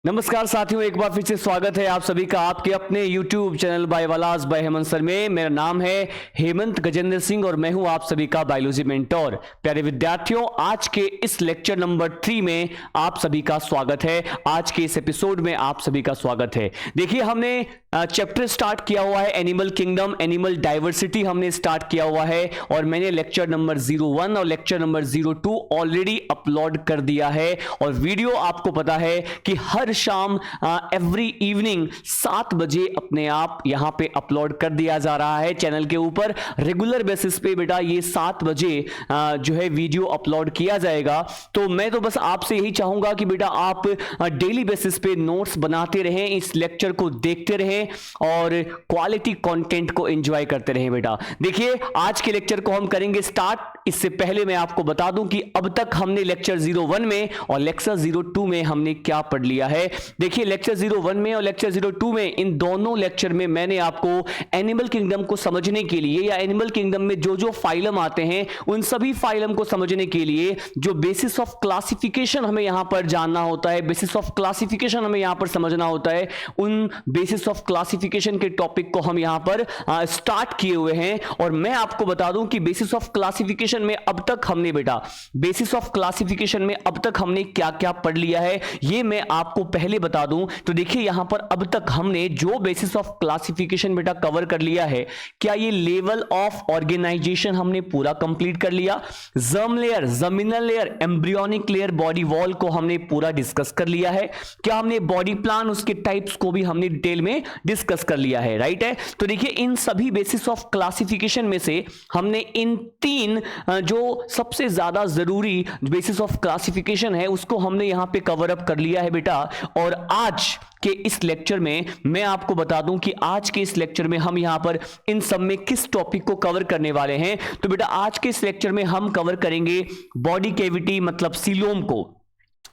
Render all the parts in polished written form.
नमस्कार साथियों, एक बार फिर से स्वागत है आप सभी का आपके अपने YouTube channel biology by Hemant sir में। मेरा नाम है हेमंत गजेंद्र सिंह और मैं हूं आप सभी का बायोलॉजी मेंटोर। प्यारे विद्यार्थियों, आज के इस लेक्चर नंबर 3 में आप सभी का स्वागत है। आज के इस एपिसोड में आप सभी का स्वागत है। देखिए, हमने चैप्टर स्टार्ट किया हुआ है एनिमल किंगडम, एनिमल डाइवर्सिटी हमने स्टार्ट किया हुआ है और मैंने लेक्चर नंबर 01 और लेक्चर नंबर 02 ऑलरेडी अपलोड कर दिया है। और वीडियो आपको पता है कि हर शाम एवरी इवनिंग 7 बजे अपने आप यहां पे अपलोड कर दिया जा रहा है चैनल के ऊपर। रेगुलर बेसिस पे बेटा ये 7 बजे जो है वीडियो अपलोड किया जाएगा। तो मैं तो बस आपसे यही चाहूंगा कि बेटा आप डेली बेसिस पे नोट्स बनाते रहें, इस लेक्चर को देखते रहें और क्वालिटी कंटेंट को एंजॉय करते रहें। बेटा देखिए, आज के लेक्चर को हम करेंगे स्टार्ट। इससे पहले मैं आपको बता दूं कि अब तक हमने लेक्चर 01 में और लेक्चर 02 में हमने क्या पढ़ लिया है। देखिए, लेक्चर 01 में और लेक्चर 02 में, इन दोनों लेक्चर में मैंने आपको एनिमल किंगडम को समझने के लिए या एनिमल किंगडम में जो जो फाइलम आते हैं उन सभी फाइलम को समझने के लिए जो बेसिस ऑफ क्लासिफिकेशन हमें यहां पर जानना होता है, बेसिस ऑफ क्लासिफिकेशन हमें यहां पर समझना होता है, उन बेसिस ऑफ क्लासिफिकेशन के टॉपिक को हम यहां पर स्टार्ट किए हुए हैं। और मैं आपको बता दूं कि बेसिस ऑफ क्लासिफिकेशन में अब तक हमने बेटा बेसिस ऑफ क्लासिफिकेशन में अब तक हमने क्या क्या पढ़ लिया है ये मैं आपको पहले बता दूं। तो देखिए, यहां पर अब तक हमने जो बेसिस ऑफ क्लासिफिकेशन बेटा कवर कर लिया है, क्या ये लेवल ऑफ ऑर्गेनाइजेशन हमने पूरा कंप्लीट कर लिया, germ layer, germinal layer, embryonic layer, body wall को हमने पूरा डिस्कस कर लिया है, क्या हमने बॉडी प्लान उसके टाइप्स को भी हमने डिटेल में डिस्कस कर लिया है, राइट है। तो देखिए, इन सभी बेसिस ऑफ क्लासिफिकेशन में से हमने इन 3 जो सबसे ज्यादा जरूरी बेसिस ऑफ क्लासिफिकेशन है उसको हमने यहां पे कवर अप कर लिया है बेटा। और आज के इस लेक्चर में मैं आपको बता दूं कि आज के इस लेक्चर में हम यहां पर इन सब में किस टॉपिक को कवर करने वाले हैं। तो बेटा आज के इस लेक्चर में हम कवर करेंगे बॉडी कैविटी मतलब सीलोम को।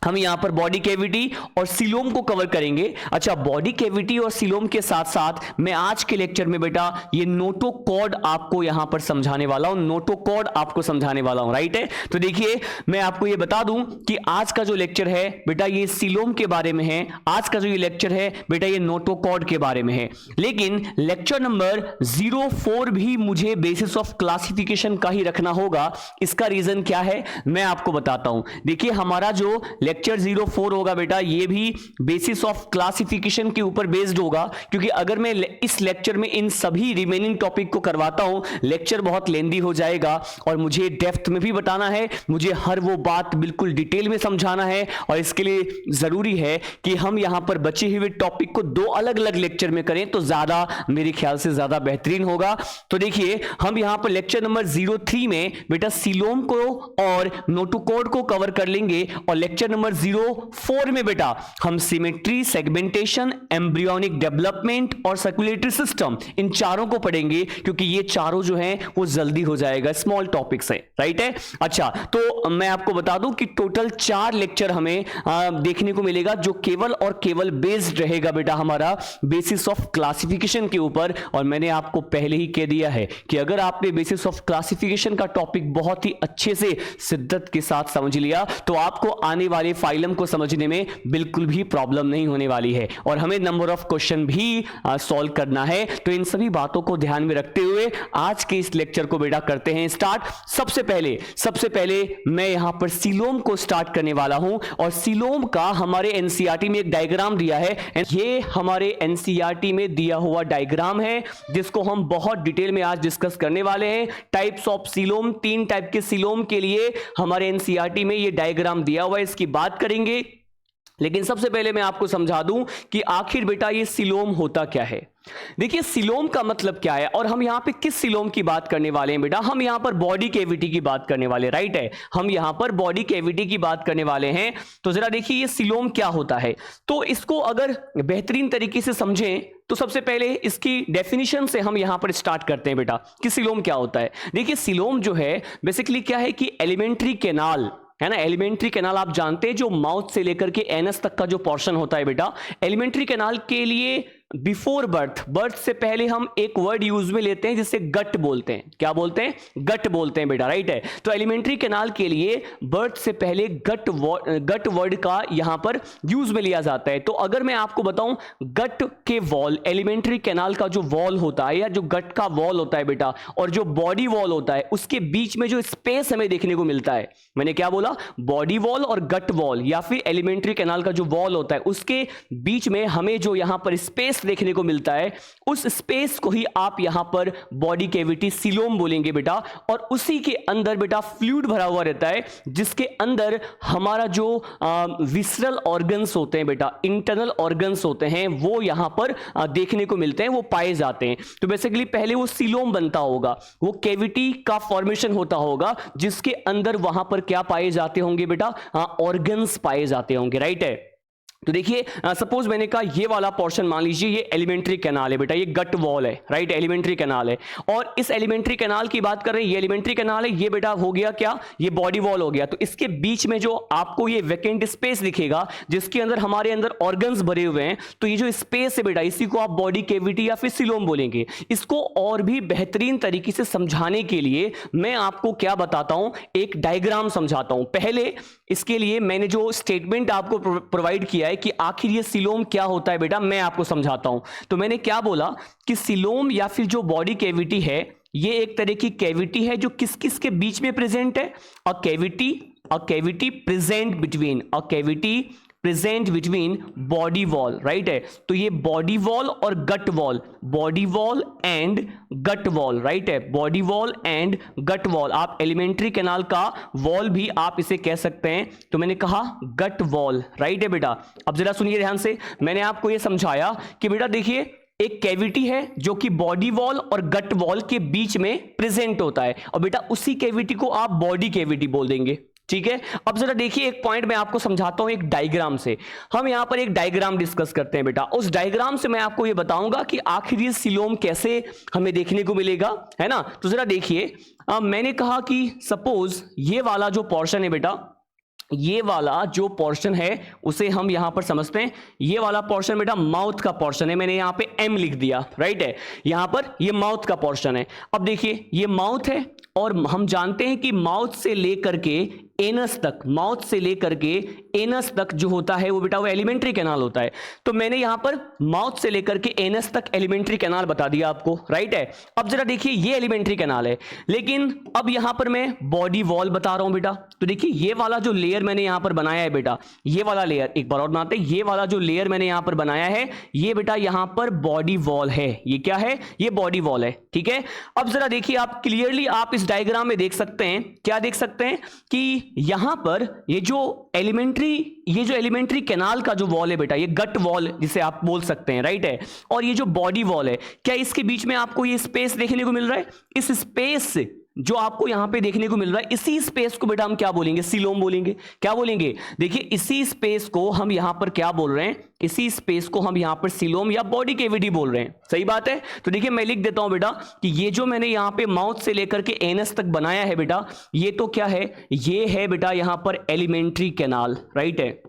हम यहां पर बॉडी कैविटी और सीलोम को कवर करेंगे। अच्छा, बॉडी कैविटी और सीलोम के साथ साथ मैं आज के लेक्चर में बेटा ये नोटोकॉर्ड आपको यहां पर समझाने वाला हूं, नोटोकॉर्ड आपको समझाने वाला हूं, राइट है। तो देखिए, मैं आपको ये बता दूं कि आज का जो लेक्चर है बेटा ये सीलोम के बारे में है, आज का जो ये लेक्चर है बेटा ये नोटोकॉर्ड के बारे में है। लेकिन लेक्चर नंबर 04 भी मुझे बेसिस ऑफ क्लासिफिकेशन का ही रखना होगा। इसका रीजन क्या है मैं आपको बताता हूं। देखिए, हमारा जो लेक्चर 04 होगा बेटा ये भी बेसिस ऑफ क्लासिफिकेशन के ऊपर बेस्ड होगा, क्योंकि अगर मैं इस लेक्चर में इन सभी रिमेनिंग टॉपिक को करवाता हूं लेक्चर बहुत लेंदी हो जाएगा और मुझे डेप्थ में भी बताना है, मुझे हर वो बात बिल्कुल डिटेल में समझाना है। और इसके लिए जरूरी है कि हम यहां पर बचे हुए टॉपिक को 2 अलग अलग लेक्चर में करें तो ज्यादा मेरे ख्याल से ज्यादा बेहतरीन होगा। तो देखिए, हम यहां पर लेक्चर नंबर 03 में बेटा सीलोम को और नोटोकॉर्ड को कवर कर लेंगे और लेक्चर नंबर 04 में बेटा हम सिमेट्री, सेगमेंटेशन, एम्ब्रियोनिक डेवलपमेंट और सर्कुलेटरी सिस्टम, इन चारों को पढ़ेंगे, क्योंकि ये चारों जो हैं वो जल्दी हो जाएगा, स्मॉल टॉपिक्स हैं, राइट है। अच्छा, तो मैं आपको बता दूं कि टोटल 4 लेक्चर हमें देखने को मिलेगा जो केवल और केवल बेस्ड रहेगा बेटा हमारा बेसिस ऑफ क्लासिफिकेशन के ऊपर। और मैंने आपको पहले ही कह दिया है कि अगर आपने बेसिस ऑफ क्लासिफिकेशन का टॉपिक बहुत ही अच्छे से शिद्दत के साथ समझ लिया तो आपको आने वाले फाइलम को समझने में बिल्कुल भी प्रॉब्लम नहीं होने वाली है और हमें नंबर ऑफ क्वेश्चन भी सॉल्व करना है। तो इन सभी बातों को ध्यान में रखते हुए आज के इस लेक्चर को बेटा करते हैं स्टार्ट। सबसे पहले मैं यहां पर सीलोम को स्टार्ट करने वाला हूं और सीलोम का हमारे एनसीईआरटी में एक डायग्राम दिया है। ये हमारे एनसीईआरटी में दिया हुआ डायग्राम है जिसको हम बहुत डिटेल में आज डिस्कस करने वाले हैं। टाइप्स ऑफ सीलोम, 3 टाइप के सीलोम के लिए हमारे एनसीईआरटी में ये डायग्राम दिया हुआ है, इसकी बात करेंगे। लेकिन सबसे पहले मैं आपको समझा दूं कि आखिर बेटा ये सीलोम होता क्या है। देखिए, सीलोम का मतलब क्या है और हम यहां पे किस सीलोम की बात करने वाले हैं बेटा, हम यहां पर बॉडी कैविटी की बात करने वाले, राइट है, हम यहां पर बॉडी कैविटी की बात करने वाले हैं। तो जरा देखिए ये सीलोम क्या होता है। तो इसको अगर बेहतरीन तरीके से समझें तो सबसे पहले इसकी डेफिनेशन से हम यहां पर स्टार्ट करते हैं बेटा कि सीलोम क्या होता है। देखिए, सीलोम जो है बेसिकली क्या है कि एलिमेंट्री कैनाल है ना, एलिमेंट्री कैनाल आप जानते हैं जो माउथ से लेकर के एनस तक का जो पोर्शन होता है बेटा, एलिमेंट्री कैनाल के लिए बिफोर बर्थ, बर्थ से पहले हम एक वर्ड यूज में लेते हैं जिसे गट बोलते हैं। क्या बोलते हैं? गट बोलते हैं बेटा, राइट है। तो एलिमेंट्री कैनाल के लिए बर्थ से पहले गट वर्ड का यहां पर यूज में लिया जाता है। तो अगर मैं आपको बताऊं गट के वॉल, एलिमेंट्री कैनाल का जो वॉल होता है या जो गट का वॉल होता है बेटा, और जो बॉडी वॉल होता है, उसके बीच में जो स्पेस हमें देखने को मिलता है, मैंने क्या बोला? बॉडी वॉल और गट वॉल या फिर एलिमेंट्री कैनाल का जो वॉल होता है, उसके बीच में हमें जो यहां पर स्पेस देखने को मिलता है, उस स्पेस को ही आप यहां पर बॉडी कैविटी सीलोम बोलेंगे बेटा। और उसी के अंदर बेटा फ्लूइड भरा हुआ रहता है, जिसके अंदर हमारा जो विसरल ऑर्गन्स होते हैं बेटा, इंटरनल ऑर्गन्स होते हैं, वो यहां पर देखने को मिलते हैं, वो पाए जाते हैं। तो बेसिकली पहले वो सीलोम बनता होगा, वो कैविटी का फॉर्मेशन होता होगा, जिसके अंदर वहां पर क्या पाए जाते होंगे बेटा? ऑर्गन्स पाए जाते होंगे, राइट है। तो देखिए सपोज मैंने कहा ये वाला पोर्शन मान लीजिए ये एलिमेंट्री कैनाल है बेटा, ये गट वॉल है, राइट, एलिमेंट्री कैनाल है। और इस एलिमेंट्री कैनाल की बात कर रहे हैं, ये एलिमेंट्री कैनाल है, ये बेटा हो गया क्या? ये बॉडी वॉल हो गया। तो इसके बीच में जो आपको ये वैकेंट स्पेस दिखेगा, जिसके अंदर हमारे अंदर ऑर्गन्स भरे हुए हैं, तो ये जो स्पेस है बेटा, इसी को आप बॉडी कैविटी या फिर सीलोम बोलेंगे। इसको और भी बेहतरीन तरीके से समझाने के लिए मैं आपको क्या बताता हूं, एक डायग्राम समझाता हूं। पहले इसके लिए मैंने जो स्टेटमेंट आपको प्रोवाइड किया है कि आखिर ये सीलोम क्या होता है बेटा, मैं आपको समझाता हूं। तो मैंने क्या बोला कि सीलोम या फिर जो बॉडी कैविटी है, ये एक तरह की कैविटी है जो किस किस के बीच में प्रेजेंट है? A cavity present between body wall, right है। तो ये बॉडी वॉल और gut wall, body wall and gut wall, right है, body wall and gut wall. आप एलिमेंट्री कैनाल का वॉल भी आप इसे कह सकते हैं। तो मैंने कहा गट वॉल, राइट है बेटा। अब जरा सुनिए ध्यान से, मैंने आपको यह समझाया कि बेटा देखिए एक कैविटी है जो कि बॉडी वॉल और गट वॉल के बीच में प्रेजेंट होता है, और बेटा उसी कैविटी को आप बॉडी कैविटी बोल देंगे, ठीक है। अब जरा देखिए एक पॉइंट मैं आपको समझाता हूं एक डायग्राम से। हम यहां पर एक डायग्राम डिस्कस करते हैं बेटा। उस डायग्राम से मैं आपको यह बताऊंगा कि आखिर ये सीलोम कैसे हमें देखने को मिलेगा, है ना। तो जरा देखिए, मैंने कहा कि सपोज ये वाला जो पोर्शन है बेटा, ये वाला जो पोर्शन है उसे हम यहां पर समझते हैं। ये वाला पोर्शन बेटा माउथ का पोर्शन है, मैंने यहां पे एम लिख दिया, राइट है। यहां पर ये माउथ का पोर्शन है। अब देखिए ये माउथ है, और हम जानते हैं कि माउथ से लेकर के एनस तक, माउथ से लेकर के एनस तक जो होता है वो बेटा वो एलिमेंट्री कैनाल होता है। तो मैंने यहां पर माउथ से लेकर के एनस तक एलिमेंट्री कैनाल बता दिया आपको, राइट है। अब जरा देखिए ये एलिमेंट्री कैनाल है, लेकिन अब यहां पर मैं बॉडी वॉल बता रहा हूं बेटा। तो देखिए ये वाला जो लेयर मैंने यहां पर बनाया है बेटा, ये वाला लेयर, एक बार और बनाते हैं, ये वाला जो लेयर मैंने यहां पर बनाया है, ये बेटा यहां पर बॉडी वॉल है। ये क्या है? ये बॉडी वॉल है, ठीक है। अब जरा देखिए आप क्लियरली आप इस डायग्राम में देख सकते हैं, क्या देख सकते हैं कि यहां पर ये जो एलिमेंट्री कैनाल का जो वॉल है बेटा, ये गट वॉल जिसे आप बोल सकते हैं, राइट है। और ये जो बॉडी वॉल है, क्या इसके बीच में आपको ये स्पेस देखने को मिल रहा है? इस स्पेस जो आपको यहां पे देखने को मिल रहा है, इसी स्पेस को बेटा हम क्या बोलेंगे? सीलोम बोलेंगे। क्या बोलेंगे? देखिए इसी स्पेस को हम यहां पर क्या बोल रहे हैं? इसी स्पेस को हम यहां पर सीलोम या बॉडी कैविटी बोल रहे हैं, सही बात है। तो देखिए मैं लिख देता हूं बेटा कि ये जो मैंने यहां पे माउथ से लेकर के एनस तक बनाया है बेटा, ये तो क्या है? ये है बेटा यहां पर एलिमेंट्री कैनाल, राइट है।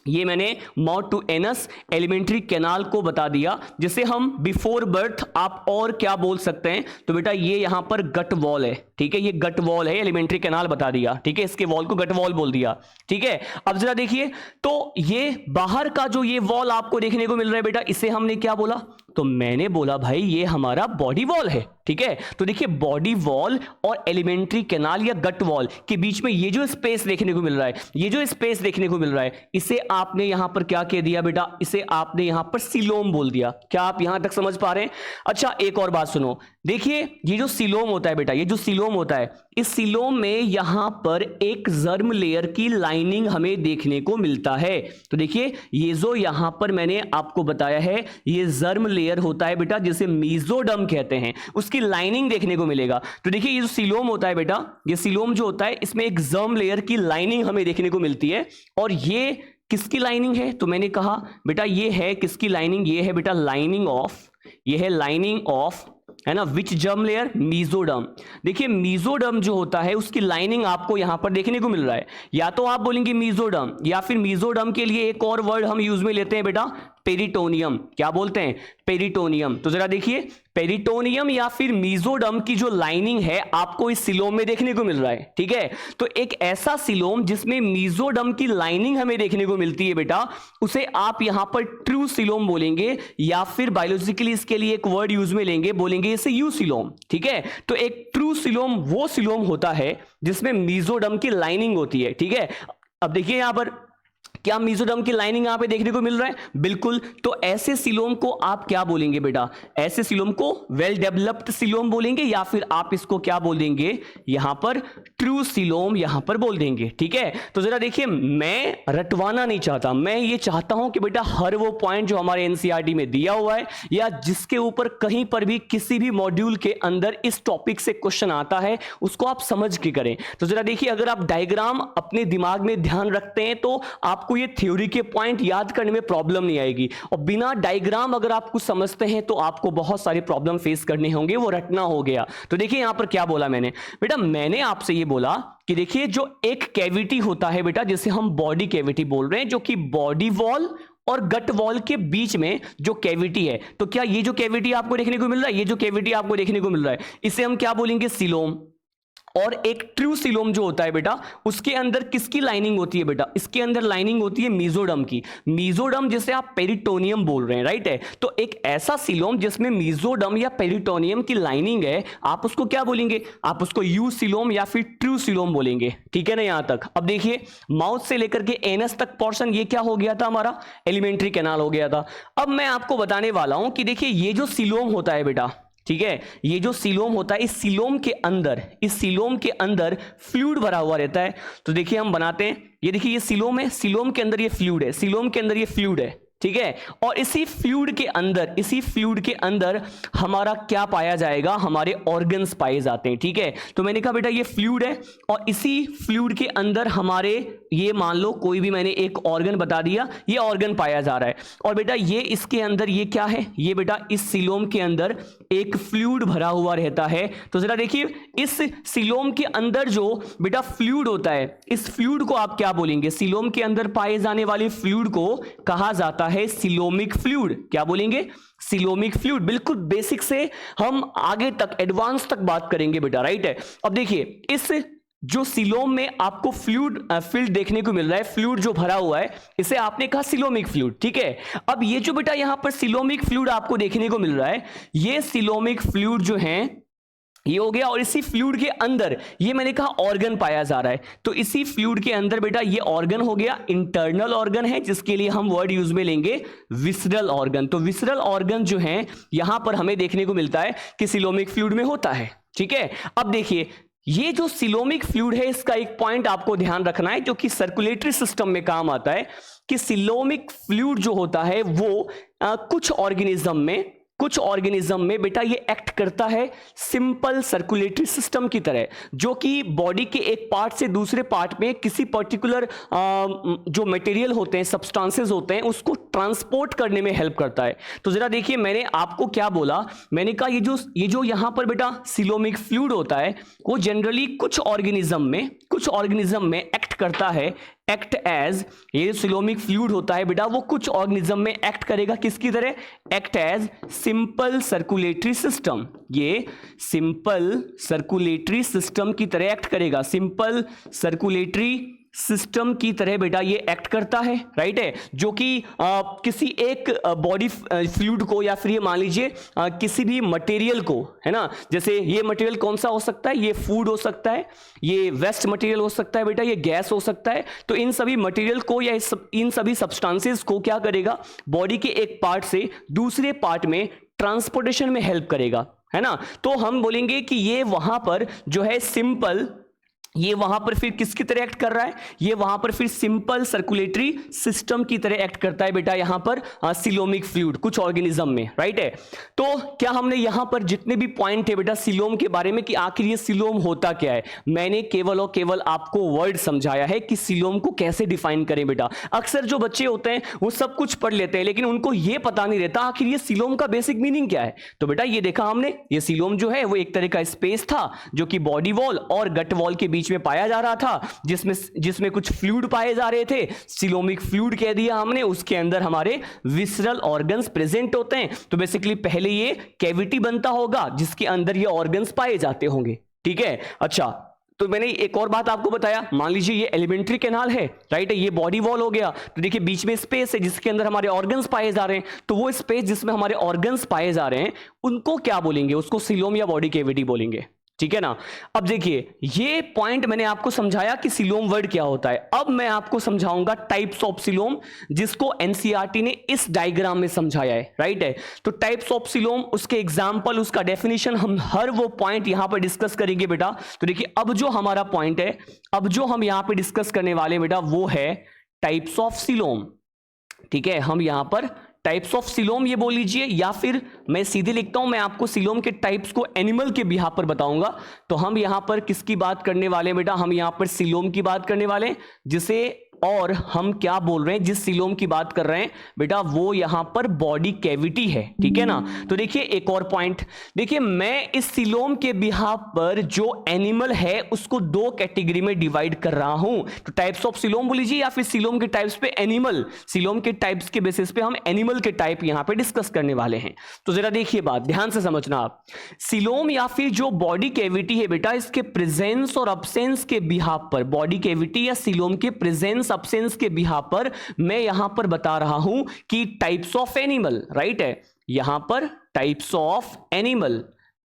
ये मैंने mouth to anus alimentary canal को बता दिया, जिसे हम बिफोर बर्थ आप और क्या बोल सकते हैं? तो बेटा ये यहां पर गट वॉल है, ठीक है। ये गट वॉल है, एलिमेंट्री कैनाल बता दिया, ठीक है। इसके वॉल को गट वॉल बोल दिया, ठीक है। अब जरा देखिए, तो ये बाहर का जो ये वॉल आपको देखने को मिल रहा है बेटा, इसे हमने क्या बोला? तो मैंने बोला भाई ये हमारा बॉडी वॉल है, ठीक है। तो देखिए बॉडी वॉल और एलिमेंट्री कैनाल या गट वॉल के बीच में ये जो स्पेस देखने को मिल रहा है, ये जो स्पेस देखने को मिल रहा है, इसे आपने यहां पर क्या कह दिया बेटा? इसे आपने यहां पर सीलोम बोल दिया। क्या आप यहां तक समझ पा रहे हैं? अच्छा एक और बात सुनो, देखिए ये जो सीलोम होता है बेटा, ये जो सीलोम होता है, इस सीलोम में यहां पर एक जर्म लेयर की लाइनिंग हमें देखने को मिलता है। तो देखिए ये जो यहां पर मैंने आपको बताया है, ये जर्म लेयर होता है बेटा, जिसे मेसोडर्म कहते हैं, उसकी लाइनिंग देखने को मिलेगा। तो देखिए ये जो सीलोम होता है बेटा, ये सीलोम जो होता है, इसमें एक जर्म लेयर की लाइनिंग हमें देखने को मिलती है। और ये किसकी लाइनिंग है? तो मैंने कहा बेटा ये है किसकी लाइनिंग? ये है बेटा लाइनिंग ऑफ, ये है लाइनिंग ऑफ है ना, विच जर्म लेयर, मीजोडर्म। देखिए मीजोडर्म जो होता है उसकी लाइनिंग आपको यहां पर देखने को मिल रहा है। या तो आप बोलेंगे मीजोडर्म, या फिर मीजोडर्म के लिए एक और वर्ड हम यूज में लेते हैं बेटा, पेरिटोनियम। क्या बोलते हैं, पेरिटोनियम। तो जरा देखिए, पेरिटोनियम या फिर मीजोडर्म की जो लाइनिंग है आपको इस सिलोम में देखने को मिल रहा है, ठीक है। तो एक ऐसा सिलोम जिसमें मीजोडर्म की लाइनिंग हमें देखने को मिलती है बेटा, उसे आप यहां पर ट्रू सिलोम बोलेंगे, या फिर बायोलॉजिकली इसके लिए एक वर्ड यूज में लेंगे, बोलेंगे इसे यू सिलोम, ठीक है। तो एक ट्रू सिलोम वो सिलोम होता है जिसमें मीजोडर्म की लाइनिंग होती है, ठीक है। अब देखिए यहां पर क्या मीजोडर्म की लाइनिंग यहां पे देखने को मिल रहा है, बिल्कुल। तो ऐसे सिलोम को आप क्या बोलेंगे बेटा, ऐसे सिलोम को वेल डेवलप्ड सिलोम बोलेंगे, या फिर आप इसको क्या बोल देंगे, यहां पर ट्रू सिलोम यहां पर बोल देंगे, ठीक है। तो जरा देखिए, मैं रटवाना नहीं चाहता, मैं ये चाहता हूं कि बेटा हर वो पॉइंट जो हमारे एनसीईआरटी में दिया हुआ है, या जिसके ऊपर कहीं पर भी किसी भी मॉड्यूल के अंदर इस टॉपिक से क्वेश्चन आता है, उसको आप समझ के करें। तो जरा देखिए, अगर आप डायग्राम अपने दिमाग में ध्यान रखते हैं तो आपको ये थ्योरी के पॉइंट याद करने में प्रॉब्लम नहीं आएगी, और बिना डायग्राम अगर आप कुछ समझते हैं तो आपको बहुत सारे प्रॉब्लम फेस करने होंगे, वो रटना हो गया। तो देखिए यहां पर क्या बोला मैंने बेटा, मैंने आपसे ये बोला कि देखिए जो एक कैविटी होता है बेटा, जिसे हम बॉडी कैविटी बोल रहे हैं, जो कि बॉडी वॉल और गट वॉल के बीच में जो कैविटी है, तो क्या ये जो कैविटी आपको देखने को मिल रहा है, ये जो कैविटी आपको देखने को मिल रहा है, इसे हम क्या बोलेंगे, सिलोम। और एक ट्रू सिलोम जो होता है बेटा, उसके अंदर किसकी लाइनिंग होती है बेटा, इसके अंदर लाइनिंग होती है मीजोडर्म की, मीजोडर्म जिसे आप पेरिटोनियम बोल रहे हैं, राइट है। तो एक ऐसा सिलोम जिसमें मीजोडर्म या पेरिटोनियम की लाइनिंग है, आप उसको क्या बोलेंगे, आप उसको यू सिलोम या फिर ट्रू सिलोम बोलेंगे, ठीक है ना। यहां तक अब देखिए, माउथ से लेकर के एनस तक पोर्शन ये क्या हो गया था, हमारा एलिमेंट्री कैनाल हो गया था। अब मैं आपको बताने वाला हूं कि देखिए ये जो सिलोम होता है बेटा, ठीक है, ये जो सिलोम होता है, इस सिलोम के अंदर फ्लूइड भरा हुआ रहता है। तो देखिए हम बनाते हैं, ये देखिए ये सिलोम है, सिलोम के अंदर ये फ्लूइड है, ठीक है। और इसी फ्लूइड के अंदर हमारा क्या पाया जाएगा, हमारे ऑर्गन्स पाए जाते हैं, ठीक है। तो मैंने कहा बेटा ये फ्लूइड है, और इसी फ्लूइड के अंदर हमारे, ये मान लो कोई भी मैंने एक ऑर्गन बता दिया, ये ऑर्गन पाया जा रहा है। और बेटा ये इसके अंदर ये क्या है, ये बेटा इस सिलोम के अंदर एक फ्लूइड भरा हुआ रहता है। तो जरा देखिए, इस सिलोम के अंदर जो बेटा फ्लूइड होता है, इस फ्लूइड को आप क्या बोलेंगे, सिलोम के अंदर पाए जाने वाले फ्लूइड को कहा जाता है सिलोमिक फ्लूइड। क्या बोलेंगे, सिलोमिक फ्लूइड। बिल्कुल बेसिक से हम आगे तक एडवांस तक बात करेंगे बेटा, राइट है। अब देखिए, इस जो सिलोम में आपको फ्लूइड फील्ड देखने को मिल रहा है, फ्लूइड जो भरा हुआ है, इसे आपने कहा सिलोमिक फ्लूइड, ठीक है। अब ये जो बेटा यहां पर सिलोमिक फ्लूइड आपको देखने को मिल रहा है, ये सिलोमिक फ्लूइड जो है ये हो गया, और इसी फ्लूइड के अंदर ये मैंने कहा ऑर्गन पाया जा रहा है। तो इसी फ्लूइड के अंदर बेटा ये ऑर्गन हो गया, इंटरनल ऑर्गन है, जिसके लिए हम वर्ड यूज में लेंगे विसरल ऑर्गन। तो विसरल ऑर्गन जो है यहां पर हमें देखने को मिलता है कि सिलोमिक फ्लूइड में होता है, ठीक है। अब देखिए, ये जो सिलोमिक फ्लूइड है, इसका एक पॉइंट आपको ध्यान रखना है, जो कि सर्कुलेटरी सिस्टम में काम आता है, कि सिलोमिक फ्लूइड जो होता है वो कुछ ऑर्गेनिज्म में बेटा ये एक्ट करता है सिंपल सर्कुलेटरी सिस्टम की तरह, जो कि बॉडी के एक पार्ट से दूसरे पार्ट में किसी पर्टिकुलर जो मटेरियल होते हैं, सब्सटेंसेस होते हैं, उसको ट्रांसपोर्ट करने में हेल्प करता है। तो जरा देखिए, मैंने आपको क्या बोला, मैंने कहा ये जो यहां पर बेटा सिलोमिक फ्लूइड होता है, वो जनरली कुछ ऑर्गेनिज्म में एक्ट करता है, एक्ट एज, ये सिलोमिक फ्लूइड होता है बेटा, वो कुछ ऑर्गेनिज्म में एक्ट करेगा किसकी तरह, act as simple circulatory system. ये सिंपल सर्कुलेटरी सिस्टम की तरह एक्ट करेगा, सिंपल सर्कुलेटरी सिस्टम की तरह बेटा ये एक्ट करता है, राइट है, जो कि किसी एक बॉडी फ्लूइड को, या फिर ये मान लीजिए किसी भी मटेरियल को, है ना, जैसे ये मटेरियल कौन सा हो सकता है, ये फूड हो सकता है, ये वेस्ट मटेरियल हो सकता है बेटा, ये गैस हो सकता है। तो इन सभी मटेरियल को या इन सभी सब्सटेंसेस को क्या करेगा, बॉडी के एक पार्ट से दूसरे पार्ट में ट्रांसपोर्टेशन में हेल्प करेगा, है ना। तो हम बोलेंगे कि ये वहां पर जो है सिंपल ये वहां पर फिर किसकी तरह एक्ट कर रहा है, ये वहां पर फिर सिंपल सर्कुलेटरी सिस्टम की तरह एक्ट करता है बेटा यहां पर सिलोमिक फ्लूइड कुछ ऑर्गेनिज्म में, राइट है। तो क्या हमने यहां पर जितने भी पॉइंट है बेटा सिलोम के बारे में कि आखिर ये सिलोम होता क्या है, मैंने केवल और केवल आपको वर्ड समझाया है कि सिलोम को कैसे डिफाइन करें बेटा। अक्सर जो बच्चे होते हैं वो सब कुछ पढ़ लेते हैं लेकिन उनको ये पता नहीं रहता आखिर ये सिलोम का बेसिक मीनिंग क्या है। तो बेटा ये देखा हमने, ये सिलोम जो है वो एक तरह का स्पेस था जो कि बॉडी वॉल और गट वॉल के बीच में पाया जा रहा था, जिसमें कुछ फ्लूइड पाए जा रहे थे, सिलोमिक फ्लूइड कह दिया हमने। उसके अंदर हमारे विसरल ऑर्गन्स प्रेजेंट होते हैं। तो बेसिकली पहले ये कैविटी बनता होगा जिसके अंदर ये ऑर्गन्स पाए जाते होंगे, ठीक है। अच्छा, तो मैंने एक और बात आपको बताया, मान लीजिए ये एलिमेंट्री कैनाल है, राइट है, ये बॉडी वॉल हो गया। तो देखिए बीच में स्पेस है जिसके अंदर हमारे ऑर्गन्स पाए जा रहे हैं। तो वो स्पेस जिसमें हमारे ऑर्गन्स पाए जा रहे हैं उनको क्या बोलेंगे, उसको सिलोम या बॉडी कैविटी बोलेंगे, ठीक है ना। अब देखिए ये पॉइंट मैंने आपको समझाया कि सिलोम वर्ड क्या होता है। अब मैं आपको समझाऊंगा टाइप्स ऑफ सिलोम, जिसको एनसीईआरटी ने इस डायग्राम में समझाया है, राइट है। तो टाइप्स ऑफ सिलोम, उसके एग्जांपल, उसका डेफिनेशन, हम हर वो पॉइंट यहां पर डिस्कस करेंगे बेटा। तो देखिए अब जो हमारा पॉइंट है, अब जो हम यहां पर डिस्कस करने वाले बेटा वो है टाइप्स ऑफ सिलोम, ठीक है। हम यहां पर टाइप्स ऑफ सिलोम ये बोल लीजिए, या फिर मैं सीधे लिखता हूं, मैं आपको सिलोम के टाइप्स को एनिमल के बिहाफ पर बताऊंगा। तो हम यहां पर किसकी बात करने वाले हैं बेटा, हम यहां पर सिलोम की बात करने वाले हैं, जिसे, और हम क्या बोल रहे हैं, जिस सिलोम की बात कर रहे हैं बेटा वो यहां पर बॉडी कैविटी है, ठीक है ना। तो देखिए एक और पॉइंट, देखिए मैं इस सिलोम के बिहाफ पर जो एनिमल है उसको दो कैटेगरी में डिवाइड कर रहा हूं। तो टाइप्स ऑफ सिलोम बोल लीजिए, या फिर सिलोम के टाइप्स पे एनिमल, सिलोम के टाइप्स के बेसिस पे हम एनिमल के टाइप यहां पे डिस्कस करने वाले हैं। तो जरा देखिए बात ध्यान से समझना आप, सिलोम या फिर जो बॉडी कैविटी है बेटा, इसके प्रेजेंस और अब्सेंस के बिहाफ पर, बॉडी कैविटी या सिलोम के प्रेजेंस अब्सेंस के बिहाफ पर मैं यहां पर बता रहा हूं कि टाइप्स ऑफ एनिमल, राइट है। यहां पर types of animal,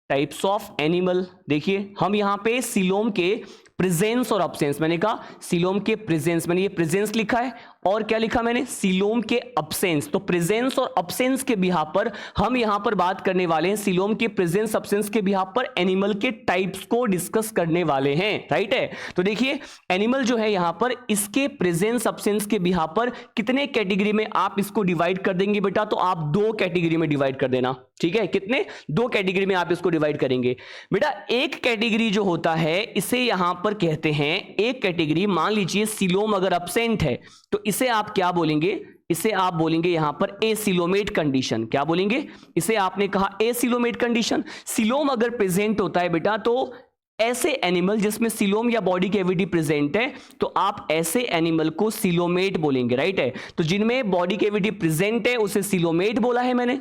types of animal, देखिए हम यहां पे सिलोम के प्रेजेंस और अब्सेंस, मैंने कहा सिलोम के प्रेजेंस, मैंने ये प्रेजेंस लिखा है, और क्या लिखा मैंने, सिलोम के अब्सेंस। तो प्रेजेंस और अब्सेंस के बिहाफ पर हम यहां पर बात करने वाले हैं, सिलोम के प्रेजेंस अब्सेंस के बिहाफ पर एनिमल के टाइप्स को डिस्कस करने वाले हैं, राइट है। तो देखिए एनिमल जो है यहां पर, इसके प्रेजेंस अब्सेंस के बिहाफ पर कितने कैटेगरी में आप इसको डिवाइड कर देंगे बेटा, तो आप दो कैटेगरी में डिवाइड कर देना, ठीक है। कितने, दो कैटेगरी में आप इसको डिवाइड करेंगे बेटा। एक कैटेगरी जो होता है इसे यहां पर कहते हैं, एक कैटेगरी, मान लीजिए सिलोम अगर अब्सेंट है तो इसे आप क्या बोलेंगे, इसे आप बोलेंगे यहां पर एसिलोमेट कंडीशन। क्या बोलेंगे, इसे आपने कहा एसिलोमेट कंडीशन। सिलोम अगर प्रेजेंट होता है बेटा तो ऐसे एनिमल जिसमें सिलोम या बॉडी कैविटी प्रेजेंट है, तो आप ऐसे एनिमल को सिलोमेट बोलेंगे, राइट है। तो जिनमें बॉडी कैविटी प्रेजेंट है उसे सिलोमेट बोला है मैंने,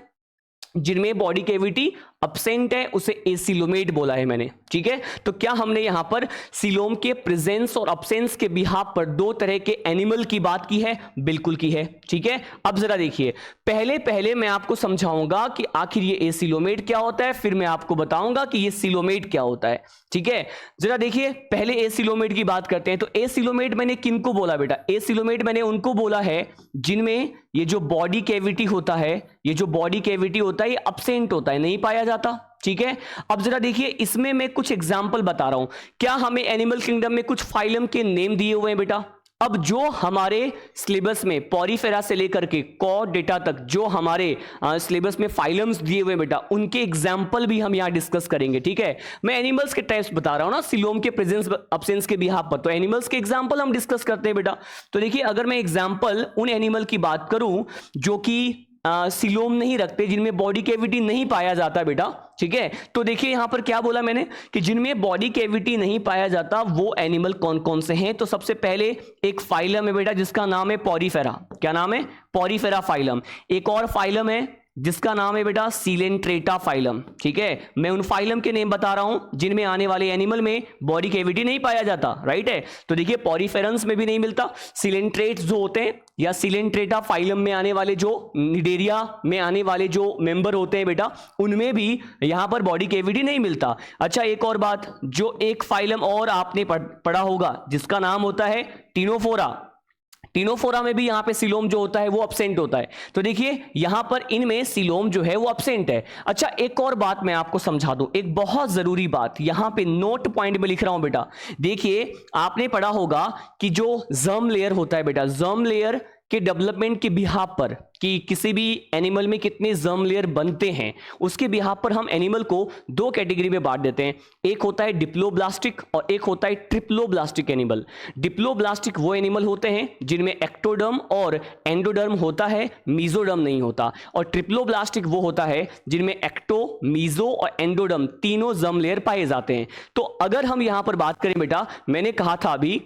जिनमें बॉडी कैविटी अब्सेंट है उसे एसिलोमेट बोला है मैंने, ठीक है। तो क्या हमने यहां पर सिलोम के प्रेजेंस और अब्सेंस के बिहाफ पर दो तरह के एनिमल की बात की है, बिल्कुल की है, ठीक है। अब जरा देखिए, पहले मैं आपको समझाऊंगा कि आखिर ये एसिलोमेट क्या होता है, फिर मैं आपको बताऊंगा कि ये सिलोमेट क्या होता है, ठीक है। जरा देखिए पहले एसिलोमेट की बात करते हैं। तो एसिलोमेट मैंने किनको बोला बेटा, एसिलोमेट मैंने उनको बोला है जिनमें ये जो बॉडी कैविटी होता है, ये जो बॉडी कैविटी होता है ये अब्सेंट होता है, नहीं पाया जाता, ठीक है। अब जरा देखिए इसमें मैं कुछ एग्जांपल बता रहा हूं। क्या हमें एनिमल किंगडम में कुछ फाइलम के नेम दिए हुए हैं बेटा। अब जो हमारे सिलेबस में पॉरीफेरा से लेकर के कॉड डेटा तक जो हमारे सिलेबस में फाइलम्स दिए हुए बेटा, उनके एग्जांपल भी हम यहां डिस्कस करेंगे, ठीक है। मैं एनिमल्स के टाइप्स बता रहा हूं ना, सिलोम के प्रेजेंस अब्सेंस के बिहाफ पर, तो एनिमल्स के एग्जांपल हम डिस्कस करते हैं बेटा। तो देखिए अगर मैं एग्जांपल उन एनिमल की बात करूं जो कि सिलोम नहीं रखते, जिनमें बॉडी कैविटी नहीं पाया जाता बेटा, ठीक है। तो देखिए यहां पर क्या बोला मैंने कि जिनमें बॉडी कैविटी नहीं पाया जाता वो एनिमल कौन कौन से हैं। तो सबसे पहले एक फाइलम है बेटा जिसका नाम है पॉरीफेरा। क्या नाम है, पॉरीफेरा फाइलम। एक और फाइलम है जिसका नाम है बेटा सीलेंट्रेटा फाइलम, ठीक है। मैं उन फाइलम के नेम बता रहा हूं जिनमें आने वाले एनिमल में बॉडी कैविटी नहीं पाया जाता, राइट है। तो देखिए पॉरीफेरंस में भी नहीं मिलता, सीलेंट्रेट्स जो होते हैं या सीलेंट्रेटा फाइलम में आने वाले, जो निडेरिया में आने वाले जो मेंबर होते हैं बेटा, उनमें भी यहां पर बॉडी कैविटी नहीं मिलता। अच्छा एक और बात, जो एक फाइलम और आपने पढ़ा होगा जिसका नाम होता है टिनोफोरा। टीनोफोरा में भी यहां पे सीलोम जो होता है वो अब्सेंट होता है। तो देखिए यहां पर इनमें सीलोम जो है वो अब्सेंट है। अच्छा, एक और बात मैं आपको समझा दूं, एक बहुत जरूरी बात यहां पे नोट पॉइंट में लिख रहा हूं बेटा। देखिए आपने पढ़ा होगा कि जो जर्म लेयर होता है बेटा, जर्म लेयर के डेवलपमेंट के बिहाफ पर, कि किसी भी एनिमल में कितने जर्म लेयर बनते हैं, उसके बिहाफ पर हम एनिमल को दो कैटेगरी में बांट देते हैं। एक होता है डिप्लोब्लास्टिक और एक होता है ट्रिप्लोब्लास्टिक एनिमल। डिप्लोब्लास्टिक वो एनिमल होते हैं जिनमें एक्टोडर्म और एंडोडर्म होता है, मीजोडर्म नहीं होता। और ट्रिप्लोब्लास्टिक वो होता है जिनमें एक्टो, मीजो और एंडोडर्म तीनों जर्म लेयर पाए जाते हैं। तो अगर हम यहां पर बात करें बेटा, मैंने कहा था अभी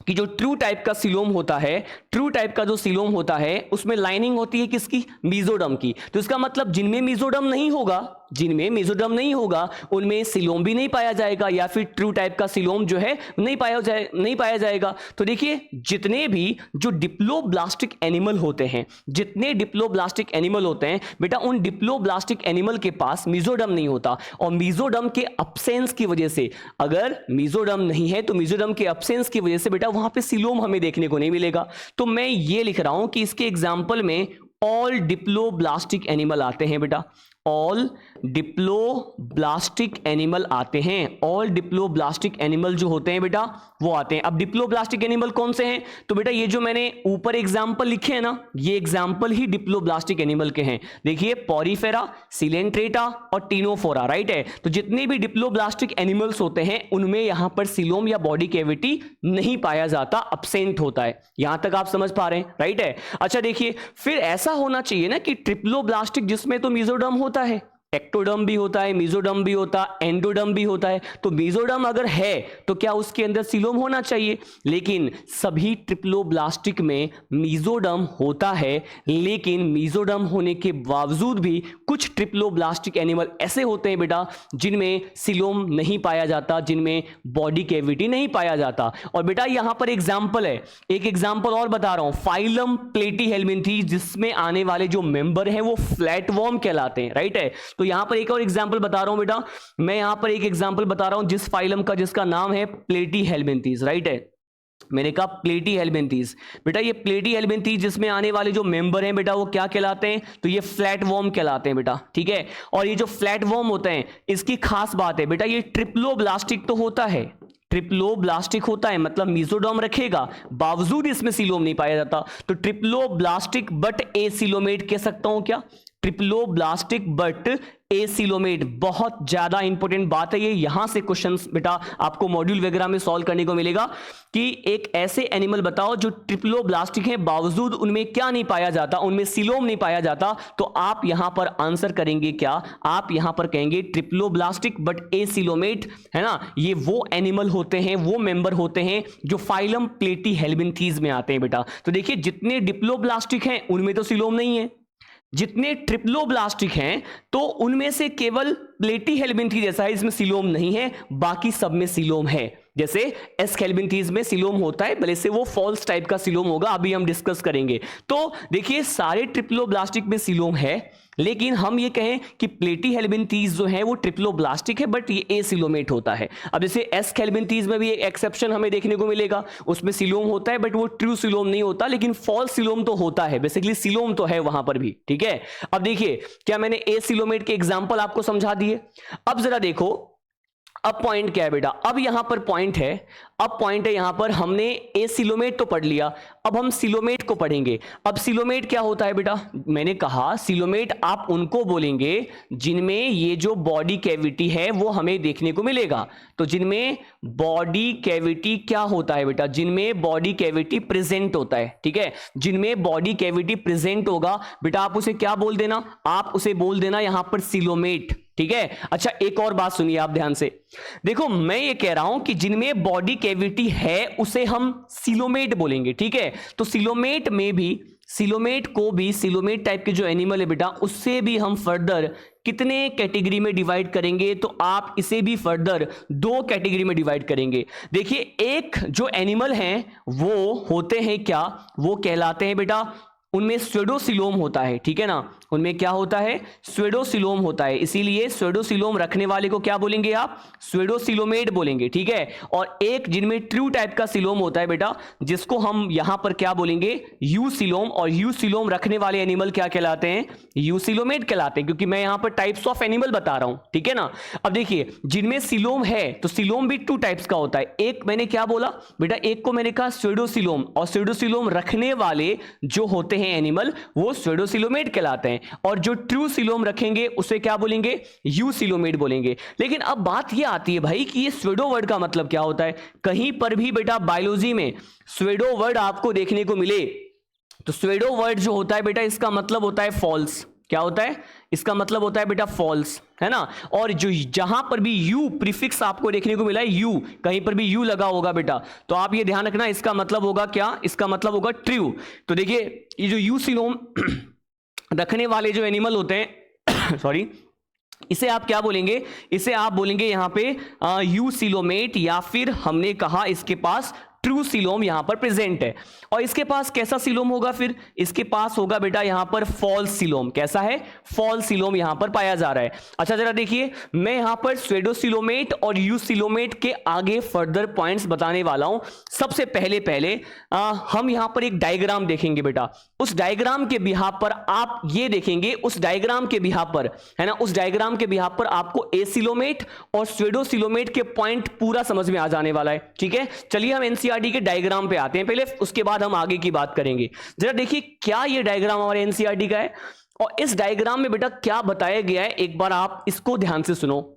कि जो ट्रू टाइप का सीलोम होता है, ट्रू टाइप का जो सीलोम होता है उसमें लाइनिंग होती है किसकी? मीजोडर्म की। तो इसका मतलब जिनमें मीजोडर्म नहीं होगा, जिनमें मीजोडर्म नहीं होगा उनमें सीलोम भी नहीं पाया जाएगा, या फिर ट्रू टाइप का सीलोम जो है नहीं पाया जाएगा। तो देखिए जितने भी जो डिप्लोब्लास्टिक एनिमल होते हैं, जितने डिप्लोब्लास्टिक एनिमल होते हैं बेटा, उन डिप्लोब्लास्टिक एनिमल के पास मीजोडर्म नहीं होता। और मीजोडर्म के अब्सेंस की वजह से, अगर मीजोडर्म नहीं है तो मीजोडर्म के अब्सेंस की वजह से बेटा वहां पे सीलोम हमें देखने को नहीं मिलेगा। तो मैं ये लिख रहा हूं कि इसके एग्जाम्पल में ऑल डिप्लोब्लास्टिक एनिमल आते हैं बेटा, ऑल डिप्लोब्लास्टिक एनिमल आते हैं। ऑल डिप्लोब्लास्टिक एनिमल जो होते हैं बेटा वो आते हैं। अब डिप्लोब्लास्टिक एनिमल कौन से हैं? तो बेटा ये जो मैंने ऊपर एग्जांपल लिखे हैं ना, ये एग्जांपल ही डिप्लोब्लास्टिक एनिमल के हैं। देखिए पॉरीफेरा, सिलेंट्रेटा और टीनोफोरा, राइट है। तो जितने भी डिप्लोब्लास्टिक एनिमल्स होते हैं उनमें यहां पर सीलोम या बॉडी कैविटी नहीं पाया जाता, अब्सेंट होता है। यहां तक आप समझ पा रहे हैं, राइट है। अच्छा देखिए, फिर ऐसा होना चाहिए ना कि ट्रिप्लोब्लास्टिक जिसमें तो मीजोडर्म होता है, एक्टोडर्म भी होता है, मीजोडर्म भी होता है, एंडोडर्म भी होता है। तो मीजोडर्म अगर है तो क्या उसके अंदर सीलोम होना चाहिए? लेकिन सभी ट्रिप्लोब्लास्टिक में मीजोडर्म होता है, लेकिन मीजोडर्म होने के बावजूद भी कुछ ट्रिप्लोब्लास्टिक एनिमल ऐसे होते हैं बेटा जिनमें सीलोम नहीं पाया जाता, जिनमें बॉडी कैविटी नहीं पाया जाता। और बेटा यहां पर एग्जाम्पल है, एक एग्जाम्पल और बता रहा हूं, फाइलम प्लेटीहेल्मिन्थीज, जिसमें आने वाले जो मेंबर हैं वो फ्लैटवर्म कहलाते हैं, राइट है। तो यहां पर एक और एग्जांपल बता रहा हूं बेटा, मैं यहां पर एक एग्जांपल बता रहा हूं जिस फाइलम का, जिसका नाम है प्लेटीहेल्मिन्थीज, राइट है। मैंने कहा प्लेटीहेल्मिन्थीज, बेटा ये प्लेटीहेल्मिन्थीज जिसमें आने वाले जो मेंबर हैं बेटा वो क्या कहलाते हैं? तो ये फ्लैटवर्म कहलाते हैं बेटा, ठीक है। और ये जो फ्लैटवर्म होते हैं इसकी खास बात है बेटा, ये ट्रिप्लोब्लास्टिक तो होता है, ट्रिप्लोब्लास्टिक होता है मतलब मीजोडर्म रखेगा, बावजूद इसमें सीलोम नहीं पाया जाता। तो ट्रिप्लोब्लास्टिक बट एसिलोमेट कह सकता हूं क्या? ट्रिप्लोब्लास्टिक बट एसिलोमेट, बहुत ज्यादा इंपॉर्टेंट बात है ये। यहां से क्वेश्चंस बेटा आपको मॉड्यूल वगैरह में सॉल्व करने को मिलेगा कि एक ऐसे एनिमल बताओ जो ट्रिप्लोब्लास्टिक है बावजूद उनमें क्या नहीं पाया जाता, उनमें सीलोम नहीं पाया जाता। तो आप यहां पर आंसर करेंगे क्या? आप यहां पर कहेंगे ट्रिप्लोब्लास्टिक बट एसिलोमेट, है ना। ये वो एनिमल होते हैं, वो मेंबर होते हैं जो फाइलम प्लेटीहेल्मिन्थीज में आते हैं बेटा। तो देखिए जितने डिप्लोब्लास्टिक हैं उनमें तो सीलोम नहीं है, जितने ट्रिप्लोब्लास्टिक हैं तो उनमें से केवल प्लेटीहेल्मिन्थीज जैसा है, इसमें सीलोम नहीं है, बाकी सब में सीलोम है। जैसे एस्केल्मिन्थीज में सीलोम होता है, भले से वो फॉल्स टाइप का सीलोम होगा, अभी हम डिस्कस करेंगे। तो देखिए सारे ट्रिप्लोब्लास्टिक में सीलोम है, लेकिन हम ये कहें कि प्लेटीहेल्मिन्थीज जो है वो ट्रिप्लोब्लास्टिक है बट ये एसिलोमेट होता है। अब जैसे एस्केल्मिन्थीज में भी एक एक्सेप्शन हमें देखने को मिलेगा, उसमें सीलोम होता है बट वो ट्रू सीलोम नहीं होता, लेकिन फॉल्स सीलोम तो होता है, बेसिकली सीलोम तो है वहां पर भी, ठीक है। अब देखिए क्या मैंने एसिलोमेट के एग्जाम्पल आपको समझा दिए। अब जरा देखो अब पॉइंट क्या है बेटा, अब यहां पर पॉइंट है, अब पॉइंट है यहां पर, हमने एसिलोमेट तो पढ़ लिया, अब हम सीलोमेट को पढ़ेंगे। अब सीलोमेट क्या होता है बेटा? मैंने कहा सीलोमेट आप उनको बोलेंगे जिनमें ये जो बॉडी कैविटी है वो हमें देखने को मिलेगा। तो जिनमें बॉडी कैविटी क्या होता है बेटा? जिनमें बॉडी कैविटी प्रेजेंट होता है, ठीक है। जिनमें बॉडी कैविटी प्रेजेंट होगा बेटा आप उसे क्या बोल देना? आप उसे बोल देना यहां पर सीलोमेट, ठीक है। अच्छा एक और बात सुनिए आप ध्यान से, देखो मैं ये कह रहा हूं कि जिनमें बॉडी कैविटी है उसे हम सीलोमेट बोलेंगे, ठीक है। तो सीलोमेट में भी, सीलोमेट को भी, सीलोमेट टाइप के जो एनिमल है बेटा उससे भी हम फर्दर कितने कैटेगरी में डिवाइड करेंगे? तो आप इसे भी फर्दर दो कैटेगरी में डिवाइड करेंगे। देखिए एक जो एनिमल हैं वो होते हैं क्या? वो कहलाते हैं बेटा उनमें स्वेडोसिलोम होता है, ठीक है ना, उनमें क्या होता है, स्वेडोसिलोम होता है, इसीलिए स्वेडोसिलोम रखने वाले को क्या बोलेंगे आप, स्वेडोसिलोमेट बोलेंगे, ठीक है। और एक जिनमें ट्रू टाइप का सिलोम होता है बेटा, जिसको हम यहां पर क्या बोलेंगे, यूसिलोम, और यूसिलोम रखने वाले एनिमल क्या कहलाते हैं, यूसिलोमेट कहलाते हैं, क्योंकि मैं यहां पर टाइप्स ऑफ एनिमल बता रहा हूं, ठीक है ना। अब देखिए जिनमें सिलोम है तो सिलोम भी टू टाइप्स का होता है, एक मैंने क्या बोला बेटा, एक को मैंने कहा स्वेडोसिलोम, और स्वेडोसिलोम रखने वाले जो होते हैं एनिमल वो स्वेडोसिलोमेट कहलाते हैं, और जो ट्रू सिलोम रखेंगे उसे क्या बोलेंगे, यूसिलोमेट बोलेंगे। लेकिन अब बात ये आती है भाई कि ये स्वेडो वर्ड का मतलब क्या होता है। कहीं पर भी बेटा बायोलॉजी में स्वेडो वर्ड आपको देखने को मिले तो स्वेडो वर्ड जो होता है बेटा इसका मतलब होता है फॉल्स। क्या होता है, इसका मतलब होता है बेटा फॉल्स, है ना। और जो जहां पर भी यू प्रीफिक्स आपको देखने को मिला है, यू कहीं पर भी यू लगा होगा बेटा, तो आप ये ध्यान रखना, इसका मतलब होगा क्या, इसका मतलब होगा ट्रू। तो देखिए ये जो यूसिलोम रखने वाले जो एनिमल होते हैं सॉरी, इसे आप क्या बोलेंगे, इसे आप बोलेंगे यहां पे यूसिलोमेट, या फिर हमने कहा इसके पास ट्रू सिलोम यहां पर प्रेजेंट है। और इसके पास कैसा सिलोम होगा, फिर इसके पास होगा बेटा यहां पर फॉल्स सिलोम। कैसा है, फॉल्स सिलोम यहां पर पाया जा रहा है। अच्छा जरा देखिए, मैं यहां पर स्वेडोसिलोमेट और यूसिलोमेट के आगे फर्दर पॉइंट्स बताने वाला हूं। सबसे पहले हम यहां पर एक डायग्राम देखेंगे बेटा, उस डायग्राम के बिहाफ पर आप ये देखेंगे, उस डायग्राम के बिहाफ पर, है ना, उस डायग्राम के बिहाफ पर आपको एसिलोमेट और स्वेडोसिलोमेट के पॉइंट पूरा समझ में आ जाने वाला है, ठीक है। चलिए हम एनसीईआरटी के डायग्राम पे आते हैं पहले, उसके बाद हम आगे की बात करेंगे। जरा देखिए क्या ये डायग्राम हमारे एनसीईआरटी का है, और इस डायग्राम में बेटा क्या बताया गया है, एक बार आप इसको ध्यान से सुनो।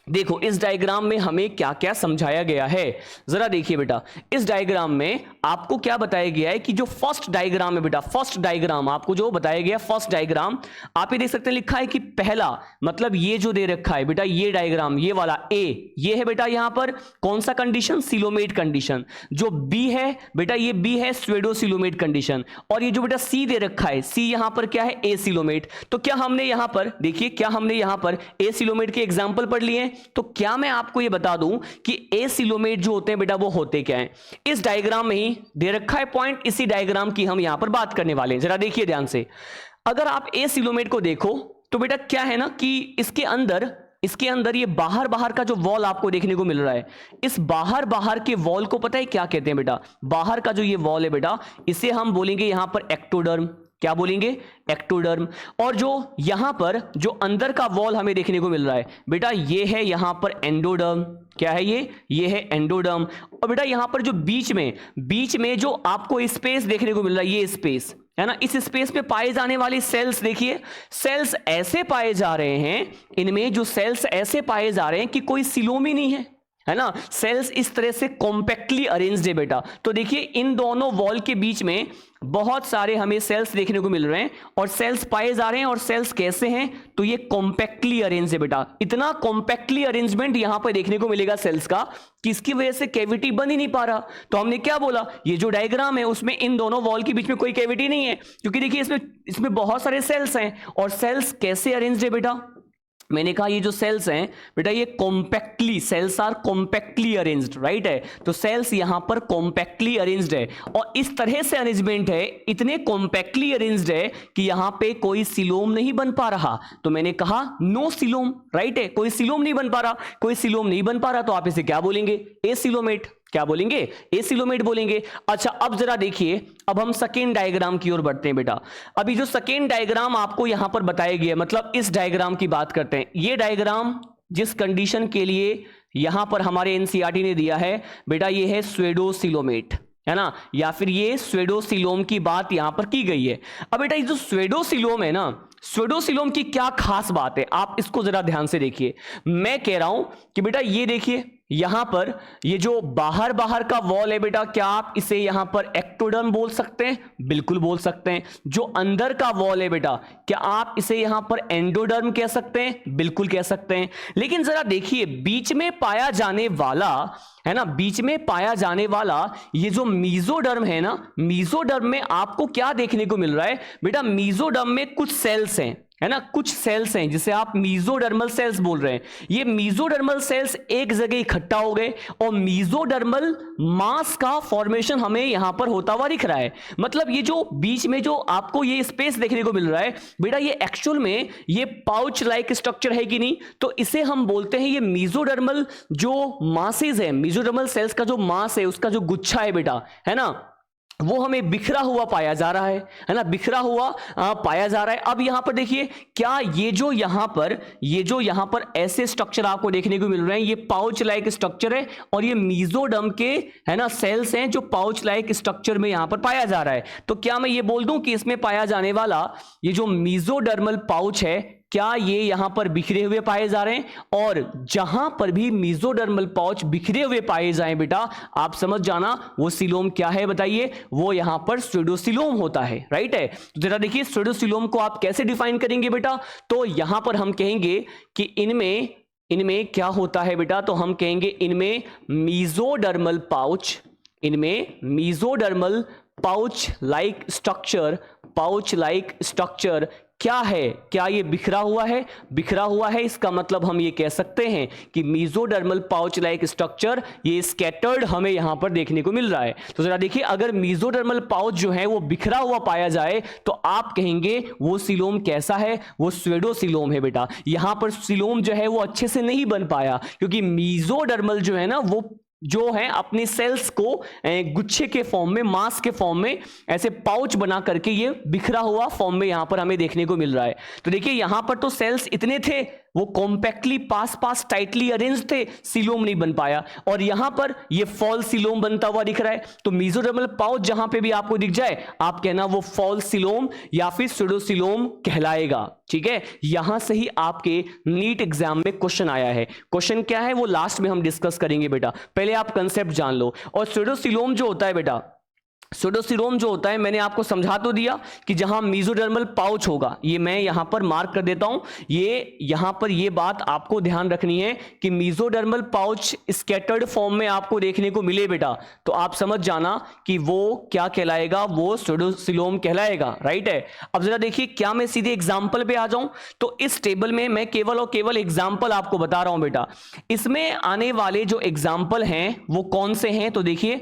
देखो इस डायग्राम में हमें क्या क्या समझाया गया है, जरा देखिए बेटा, इस डायग्राम में आपको क्या बताया गया है कि जो फर्स्ट डायग्राम है बेटा, फर्स्ट डायग्राम आपको जो बताया गया, फर्स्ट डायग्राम आप ये देख सकते हैं, लिखा है कि पहला, मतलब ये जो दे रखा है बेटा, ये डायग्राम, ये वाला ए, ये है बेटा यहां पर कौन सा कंडीशन, सिलोमेट कंडीशन। जो बी है बेटा, ये बी है स्वेडोसिलोमेट कंडीशन, और ये जो बेटा सी दे रखा है, सी यहां पर क्या है, ए सिलोमेट। तो क्या हमने यहां पर देखिए, क्या हमने यहां पर ए सिलोमेट के एग्जांपल पढ़ लिए हैं, तो क्या मैं आपको यह बता दूं कि एसिलोमेट जो होते हैं बेटा वो होते क्या हैं। इस डायग्राम में ही दे रखा है पॉइंट, इसी डायग्राम की हम यहां पर बात करने वाले हैं। जरा देखिए ध्यान से, अगर आप एसिलोमेट को देखो तो बेटा क्या है ना कि इसके अंदर ये बाहर का जो वॉल आपको देखने को मिल रहा है, इस बाहर के वॉल को पता है क्या कहते हैं बेटा, बाहर का जो ये वॉल है बेटा, इसे हम बोलेंगे यहां पर एक्टोडर्म। क्या बोलेंगे, एक्टोडर्म। और जो यहां पर जो अंदर का वॉल हमें देखने को मिल रहा है बेटा, ये है यहां पर एंडोडर्म। क्या है ये है एंडोडर्म। और बेटा यहां पर जो बीच में जो आपको स्पेस देखने को मिल रहा है, ये स्पेस है ना, इस स्पेस पे पाए जाने वाले सेल्स देखिए, सेल्स ऐसे पाए जा रहे हैं, इनमें जो सेल्स ऐसे पाए जा रहे हैं कि कोई सिलोम ही नहीं है ना, सेल्स इस तरह से कॉम्पैक्टली अरेंज्ड है बेटा। तो देखिए इन दोनों वॉल के बीच में बहुत सारे हमें सेल्स देखने को मिल रहे हैं, और सेल्स पाए जा रहे हैं, और सेल्स कैसे हैं, तो ये कॉम्पैक्टली अरेंज है बेटा। इतना कॉम्पैक्टली अरेंजमेंट यहां पर देखने को मिलेगा सेल्स का कि इसकी वजह से कैविटी बन ही नहीं पा रहा। तो हमने क्या बोला, ये जो डायग्राम है उसमें इन दोनों वॉल के बीच में कोई कैविटी नहीं है, क्योंकि देखिए इसमें बहुत सारे सेल्स हैं, और सेल्स कैसे अरेंज्ड है बेटा, मैंने कहा ये जो सेल्स हैं बेटा, ये compactly, cells are compactly arranged, right है। तो सेल्स यहां पर कॉम्पैक्टली अरेंज्ड है, और इस तरह से अरेंजमेंट है, इतने कॉम्पैक्टली अरेंज्ड है कि यहां पे कोई सिलोम नहीं बन पा रहा। तो मैंने कहा नो सिलोम, राइट है, कोई सिलोम नहीं बन पा रहा, कोई सिलोम नहीं बन पा रहा, तो आप इसे क्या बोलेंगे, एसिलोमेट। क्या बोलेंगे, एसिलोमेट बोलेंगे। अच्छा अब जरा देखिए, अब हम सेकेंड डायग्राम की ओर बढ़ते हैं बेटा। अभी जो सेकेंड डायग्राम आपको यहां पर बताया गया, मतलब इस डायग्राम की बात करते हैं। ये डायग्राम जिस कंडीशन के लिए यहां पर हमारे एनसीईआरटी ने दिया है बेटा, ये है स्वेडोसिलोमेट, है ना, या फिर ये स्वेडोसिलोम की बात यहां पर की गई है। अब बेटा ये जो स्वेडोसिलोम है ना, स्वेडोसिलोम की क्या खास बात है, आप इसको जरा ध्यान से देखिए। मैं कह रहा हूं कि बेटा ये देखिए, यहां पर ये जो बाहर का वॉल है बेटा, क्या आप इसे यहां पर एक्टोडर्म बोल सकते हैं, बिल्कुल बोल सकते हैं। जो अंदर का वॉल है बेटा, क्या आप इसे यहां पर एंडोडर्म कह सकते हैं, बिल्कुल कह सकते हैं। लेकिन जरा देखिए, बीच में पाया जाने वाला, है ना, बीच में पाया जाने वाला ये जो मीजोडर्म है ना, मीजोडर्म में आपको क्या देखने को मिल रहा है बेटा, मीजोडर्म में कुछ सेल्स हैं, है ना, कुछ सेल्स हैं जिसे आप मीजोडर्मल सेल्स बोल रहे हैं, ये मीजोडर्मल सेल्स एक जगह इकट्ठा हो गए और मीजोडर्मल मास का फॉर्मेशन हमें यहां पर होता हुआ दिख रहा है। मतलब ये जो बीच में जो आपको ये स्पेस देखने को मिल रहा है बेटा, ये एक्चुअल में ये पाउच लाइक स्ट्रक्चर है कि नहीं, तो इसे हम बोलते हैं ये मीजोडर्मल जो मासेज है, मीजोडर्मल सेल्स का जो मास है, उसका जो गुच्छा है बेटा, है ना, वो हमें बिखरा हुआ पाया जा रहा है ना, बिखरा हुआ पाया जा रहा है। अब यहां पर देखिए, क्या ये जो यहां पर ऐसे स्ट्रक्चर आपको देखने को मिल रहे हैं, ये पाउच लाइक स्ट्रक्चर है और ये मीजोडर्म के, है ना, सेल्स हैं जो पाउच लाइक स्ट्रक्चर में यहां पर पाया जा रहा है। तो क्या मैं ये बोल दूं कि इसमें पाया जाने वाला ये जो मीजोडर्मल पाउच है, क्या ये यहां पर बिखरे हुए पाए जा रहे हैं? और जहां पर भी मीजोडर्मल पाउच बिखरे हुए पाए जाएं बेटा, आप समझ जाना वो सिलोम क्या है, बताइए, वो यहां पर स्यूडोसिलोम होता है, राइट है। तो जरा देखिए स्यूडोसिलोम को आप कैसे डिफाइन करेंगे बेटा, तो यहां पर हम कहेंगे कि इनमें क्या होता है बेटा, तो हम कहेंगे इनमें मीजोडर्मल पाउच लाइक स्ट्रक्चर क्या है, क्या ये बिखरा हुआ है, इसका मतलब हम ये कह सकते हैं कि मीजोडर्मल पाउच लाइक स्ट्रक्चर ये स्कैटर्ड हमें यहां पर देखने को मिल रहा है। तो जरा देखिए, अगर मीजोडर्मल पाउच जो है वो बिखरा हुआ पाया जाए तो आप कहेंगे वो सिलोम कैसा है, वो स्यूडोसिलोम है बेटा। यहां पर सिलोम जो है वो अच्छे से नहीं बन पाया क्योंकि मीजोडर्मल जो है ना, वो जो है अपने सेल्स को गुच्छे के फॉर्म में, मास के फॉर्म में ऐसे पाउच बना करके ये बिखरा हुआ फॉर्म में यहां पर हमें देखने को मिल रहा है। तो देखिए यहां पर तो सेल्स इतने थे, वो कॉम्पैक्टली पास टाइटली अरेंज थे, सिलोम नहीं बन पाया, और यहां पर ये फॉल्स सिलोम बनता हुआ दिख रहा है। तो मीजोडर्मल पाउच जहां पे भी आपको दिख जाए, आप कहना वो फॉल्स सिलोम या फिर स्यूडोसिलोम कहलाएगा, ठीक है। यहां से ही आपके नीट एग्जाम में क्वेश्चन आया है। क्वेश्चन क्या है वो लास्ट में हम डिस्कस करेंगे बेटा, पहले आप कंसेप्ट जान लो। और स्यूडोसिलोम जो होता है बेटा, स्यूडोसिलोम जो होता है, मैंने आपको समझा तो दिया कि जहां मीजोडर्मल पाउच होगा, ये मैं यहां पर मार्क कर देता हूं, ये यहां पर ये बात आपको ध्यान रखनी है कि मीजोडर्मल पाउच स्कैटर्ड फॉर्म में आपको देखने को मिले बेटा, तो आप समझ जाना कि वो क्या कहलाएगा, वो स्यूडोसिलोम कहलाएगा, राइट है। अब जरा देखिए, क्या मैं सीधे एग्जाम्पल पे आ जाऊं, तो इस टेबल में मैं केवल और केवल एग्जाम्पल आपको बता रहा हूं बेटा। इसमें आने वाले जो एग्जाम्पल हैं वो कौन से हैं, तो देखिए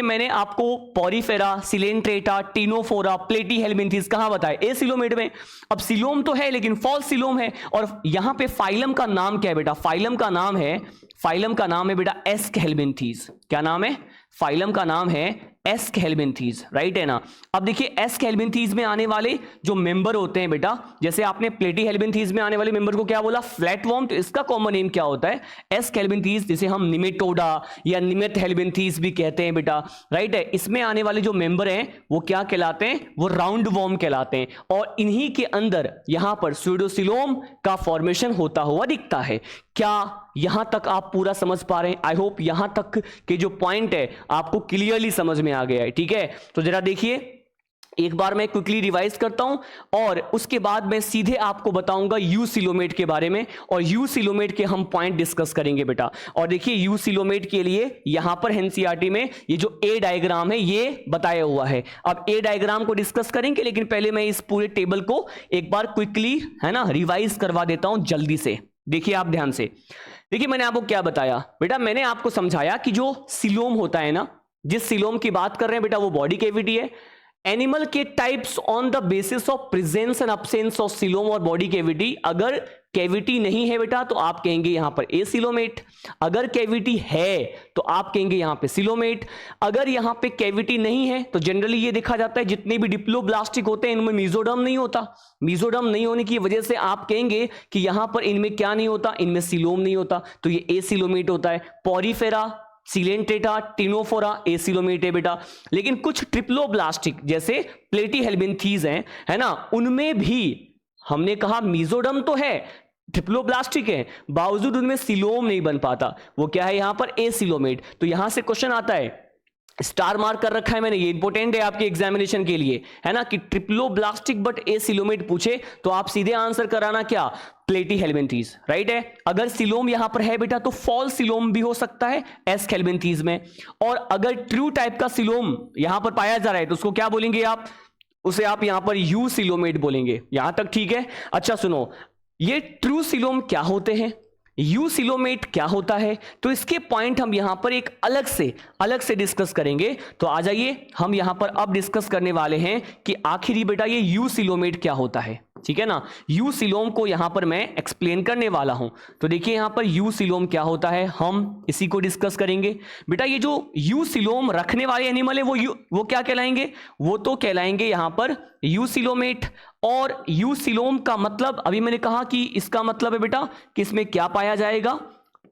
मैंने आपको पॉरीफेरा, सिलेंट्रेटा, टीनोफोरा, प्लेटीहेल्मिन्थीज कहां बताए, ए सिलोमेट में। अब सिलोम तो है लेकिन फॉल्स सिलोम है, और यहां पे फाइलम का नाम क्या है बेटा, फाइलम का नाम है बेटा एस्कहेल्मिन्थीज। क्या नाम है, फाइलम का नाम है एस्कहेल्मिन्थीज, राइट है ना। अब देखिए एस्कहेल्मिन्थीज में आने वाले जो मेंबर होते हैं बेटा, जैसे आपने प्लेटीहेल्मिन्थीज में आने वाले मेंबर को क्या बोला, फ्लैटवर्म, तो इसका कॉमन नेम क्या होता है, एस्कहेल्मिन्थीज, जिसे हम निमेटोडा या निमेटहेल्मिन्थीज भी कहते हैं बेटा, राइट है। इसमें आने वाले जो मेंबर हैं वो क्या कहलाते हैं, वो राउंड वॉर्म कहलाते हैं, और इन्हीं के अंदर यहां पर स्यूडोसिलोम का फॉर्मेशन होता हुआ दिखता है। क्या यहां तक आप पूरा समझ पा रहे हैं? आई होप यहां तक के जो पॉइंट है आपको क्लियरली समझ में आ गया है, ठीक है। तो जरा देखिए, एक बार मैं क्विकली रिवाइज करता हूं और उसके बाद मैं सीधे आपको बताऊंगा यूसिलोमेट के बारे में, और यूसिलोमेट के हम पॉइंट डिस्कस करेंगे बेटा। और देखिए यूसिलोमेट के लिए यहां पर एनसीईआरटी में ये जो ए डायग्राम है ये बताया हुआ है। अब ए डायग्राम को डिस्कस करेंगे, लेकिन पहले मैं इस पूरे टेबल को एक बार क्विकली, है ना, रिवाइज करवा देता हूं जल्दी से। देखिए आप ध्यान से देखिए, मैंने आपको क्या बताया बेटा, मैंने आपको समझाया कि जो सिलोम होता है ना, जिस सिलोम की बात कर रहे हैं बेटा, वो बॉडी कैविटी है। एनिमल के types on the basis of presence and absence of coelom और बॉडी कैविटी। अगर कैविटी नहीं है बेटा तो आप कहेंगे यहां पर ए सिलोमेट, अगर कैविटी है तो आप कहेंगे यहां पे सिलोमेट। अगर यहां पे कैविटी नहीं है तो जनरली ये देखा जाता है जितने भी डिप्लोब्लास्टिक होते हैं इनमें मीजोडर्म नहीं होता। मीजोडर्म नहीं होने की वजह से आप कहेंगे कि यहां पर इनमें क्या नहीं होता, इनमें सिलोम नहीं होता, तो ये ए सिलोमेट होता है। पॉरीफेरा, सिलेंट्रेटा, टिनोफोरा ए सिलोमेट है बेटा। लेकिन कुछ ट्रिप्लोब्लास्टिक जैसे प्लेटीहेल्मिन्थीज हैं, है ना, उनमें भी हमने कहा मीजोडर्म तो है, ट्रिप्लोब्लास्टिक है, बावजूद उनमें सिलोम नहीं बन पाता, वो क्या है यहां पर ए सिलोमेट। तो यहां से क्वेश्चन आता है, स्टार मार्क कर रखा है मैंने, ये इंपॉर्टेंट है आपके एग्जामिनेशन के लिए, है ना, कि ट्रिप्लोब्लास्टिक बट ए सिलोमेट पूछे तो आप सीधे आंसर कराना क्या, प्लेटीहेल्मिन्थीज, राइट है। अगर सिलोम यहां पर है बेटा तो फॉल्स सिलोम भी हो सकता है एस्कहेल्मिन्थीज में, और अगर ट्रू टाइप का सिलोम यहां पर पाया जा रहा है तो उसको क्या बोलेंगे आप, उसे आप यहां पर यूसिलोमेट बोलेंगे। यहां तक ठीक है? अच्छा सुनो, ये ट्रूसिलोम क्या होते हैं, यूसिलोमेट क्या होता है, तो इसके पॉइंट हम यहां पर एक अलग से डिस्कस करेंगे। तो आ जाइए, हम यहां पर अब डिस्कस करने वाले हैं कि आखिरी बेटा ये यूसिलोमेट क्या होता है, ठीक है ना। यूसिलोम को यहां पर मैं एक्सप्लेन करने वाला हूं। तो देखिए यहां पर यूसिलोम क्या होता है, हम इसी को डिस्कस करेंगे। बेटा ये जो यूसिलोम रखने वाले एनिमल है वो क्या कहलाएंगे, वो तो कहलाएंगे यहां पर यूसिलोमेट। और यूसिलोम का मतलब अभी मैंने कहा कि इसका मतलब है बेटा कि इसमें क्या पाया जाएगा,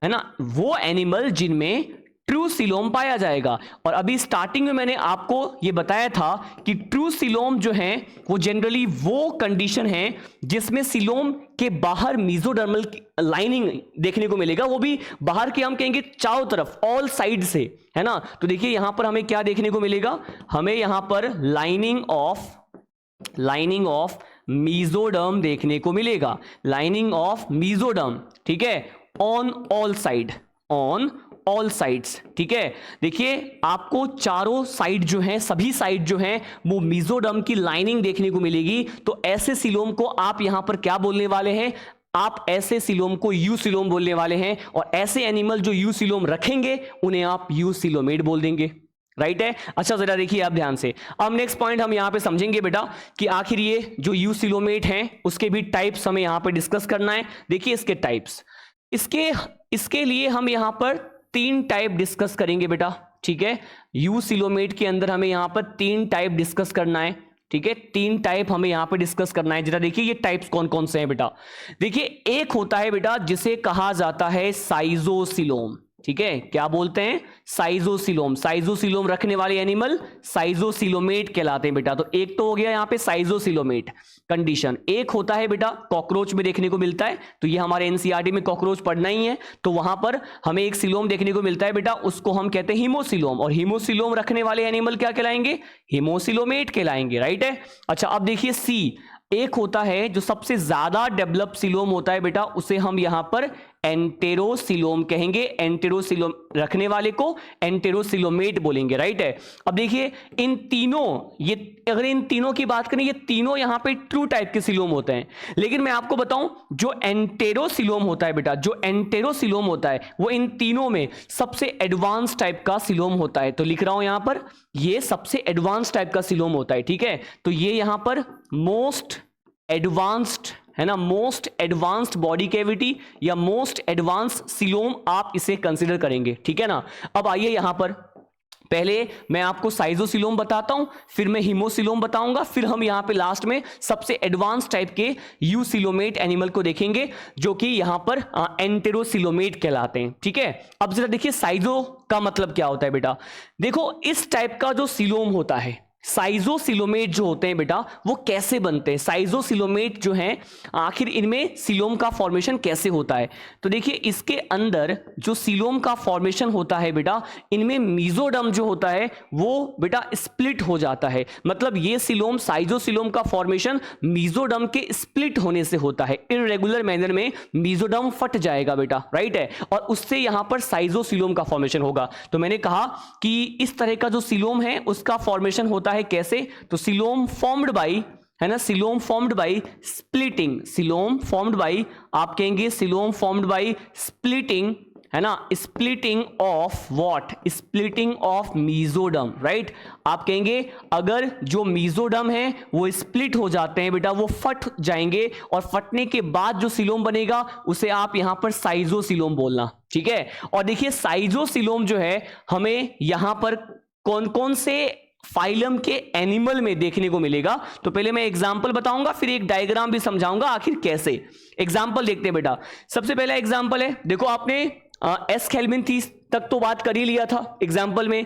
है ना, वो एनिमल जिनमें ट्रूसिलोम पाया जाएगा। और अभी स्टार्टिंग में मैंने आपको ये बताया था कि ट्रूसिलोम जो है वो जनरली वो कंडीशन है जिसमें सिलोम के बाहर मेसोडर्मल लाइनिंग देखने को मिलेगा, वो भी बाहर के हम कहेंगे चारों तरफ, ऑल साइड से, है ना। तो देखिए यहां पर हमें क्या देखने को मिलेगा, हमें यहां पर लाइनिंग ऑफ मेसोडर्म देखने को मिलेगा, लाइनिंग ऑफ मेसोडर्म, ठीक है, ऑन ऑल साइड्स, ठीक है। देखिए आपको चारों साइड जो है, सभी साइड जो है वो मेसोडर्म की लाइनिंग देखने को मिलेगी। तो ऐसे सिलोम को आप यहां पर क्या बोलने वाले हैं, आप ऐसे सिलोम को यूसिलोम बोलने वाले हैं। और ऐसे एनिमल जो यूसिलोम रखेंगे उन्हें आप यूसिलोमेट बोल देंगे, राइट है। अच्छा जरा देखिए आप ध्यान से, अब नेक्स्ट पॉइंट हम यहां पे समझेंगे बेटा कि आखिर ये जो यूसिलोमेट हैं उसके भी टाइप्स हमें यहां पे डिस्कस करना है। देखिए इसके टाइप्स, इसके लिए हम यहां पर 3 टाइप डिस्कस करेंगे बेटा, ठीक है। यूसिलोमेट के अंदर हमें यहां पर 3 टाइप डिस्कस करना है, ठीक है, 3 टाइप हमें यहां पे डिस्कस करना है। जरा देखिए ये टाइप्स कौन कौन से हैं बेटा। देखिए एक होता है बेटा जिसे कहा जाता है साइजोसिलोम, ठीक है, क्या बोलते हैं, साइजोसिलोम रखने वाले एनिमल साइजोसिलोमेट कहलाते हैं बेटा। तो एक तो हो गया यहां पे साइजोसिलोमेट कंडीशन। एक होता है बेटा कॉकरोच में देखने को मिलता है, तो ये हमारे एनसीईआरटी में कॉकरोच पढ़ना ही है, तो वहां पर हमें एक सिलोम देखने को मिलता है बेटा, उसको हम कहते हैं हीमोसिलोम। और हीमोसिलोम रखने वाले एनिमल क्या कहलाएंगे, हीमोसिलोमेट कहलाएंगे, राइट है। अच्छा अब देखिए सी, एक होता है जो सबसे ज्यादा डेवलप सिलोम होता है बेटा, उसे हम यहां पर एंटेरोसिलोम कहेंगे। एंटेरोसिलोम रखने वाले को एंटेरोसिलोमेट बोलेंगे, राइट है। अब देखिए इन तीनों, ये अगर इन तीनों की बात करें, ये तीनों यहां पे ट्रू टाइप के सिलोम होते हैं। लेकिन मैं आपको बताऊं जो एंटेरोसिलोम होता है बेटा, जो एंटेरोसिलोम होता है वो इन तीनों में सबसे एडवांस टाइप का सिलोम होता है। तो लिख रहा हूं यहां पर, ये सबसे एडवांस टाइप का सिलोम होता है, ठीक है। तो ये यहां पर मोस्ट एडवांस्ड है ना, मोस्ट एडवांस्ड बॉडी कैविटी या मोस्ट एडवांस सिलोम आप इसे कंसीडर करेंगे, ठीक है ना। अब आइए यहां पर पहले मैं आपको साइजोसिलोम बताता हूं, फिर मैं हीमोसिलोम बताऊंगा, फिर हम यहां पे लास्ट में सबसे एडवांस टाइप के यूसिलोमेट एनिमल को देखेंगे जो कि यहां पर एंटेरोसिलोमेट कहलाते हैं, ठीक है। अब जरा देखिए साइजो का मतलब क्या होता है बेटा। देखो इस टाइप का जो सिलोम होता है, साइजोसिलोमेट जो होते हैं बेटा वो कैसे बनते हैं, साइजोसिलोमेट जो हैं आखिर इनमें सिलोम का फॉर्मेशन कैसे होता है। तो देखिए इसके अंदर जो सिलोम का फॉर्मेशन होता है बेटा, इनमें मेसोडर्म जो होता है वो बेटा स्प्लिट हो जाता है। मतलब ये सिलोम, साइजोसिलोम का फॉर्मेशन मेसोडर्म के स्प्लिट होने से होता है। इररेगुलर मैनर में मेसोडर्म फट जाएगा बेटा, राइट है, और उससे यहां पर साइजोसिलोम का फॉर्मेशन होगा। तो मैंने कहा कि इस तरह का जो सिलोम है उसका फॉर्मेशन होता है कैसे, तो सिलोम फॉर्म्ड बाई, है ना, coelom formed by splitting, coelom formed by, आप कहेंगे सिलोम फॉर्म्ड बाई स्प्लिटिंग, है ना, splitting of what, splitting of mesoderm, right. आप कहेंगे अगर जो मेसोडर्म है वो स्प्लिट हो जाते हैं बेटा, वो फट जाएंगे, और फटने के बाद जो सिलोम बनेगा उसे आप यहां पर साइजोसिलोम बोलना, ठीक है। और देखिए साइजोसिलोम जो है हमें यहां पर कौन कौन से फाइलम के एनिमल में देखने को मिलेगा। तो पहले मैं एग्जांपल बताऊंगा, फिर एक डायग्राम भी समझाऊंगा आखिर कैसे। एग्जांपल देखते हैं बेटा। सबसे पहला एग्जांपल है, देखो आपने एस्केल्मिंथीस तक तो बात कर ही लिया था एग्जांपल में।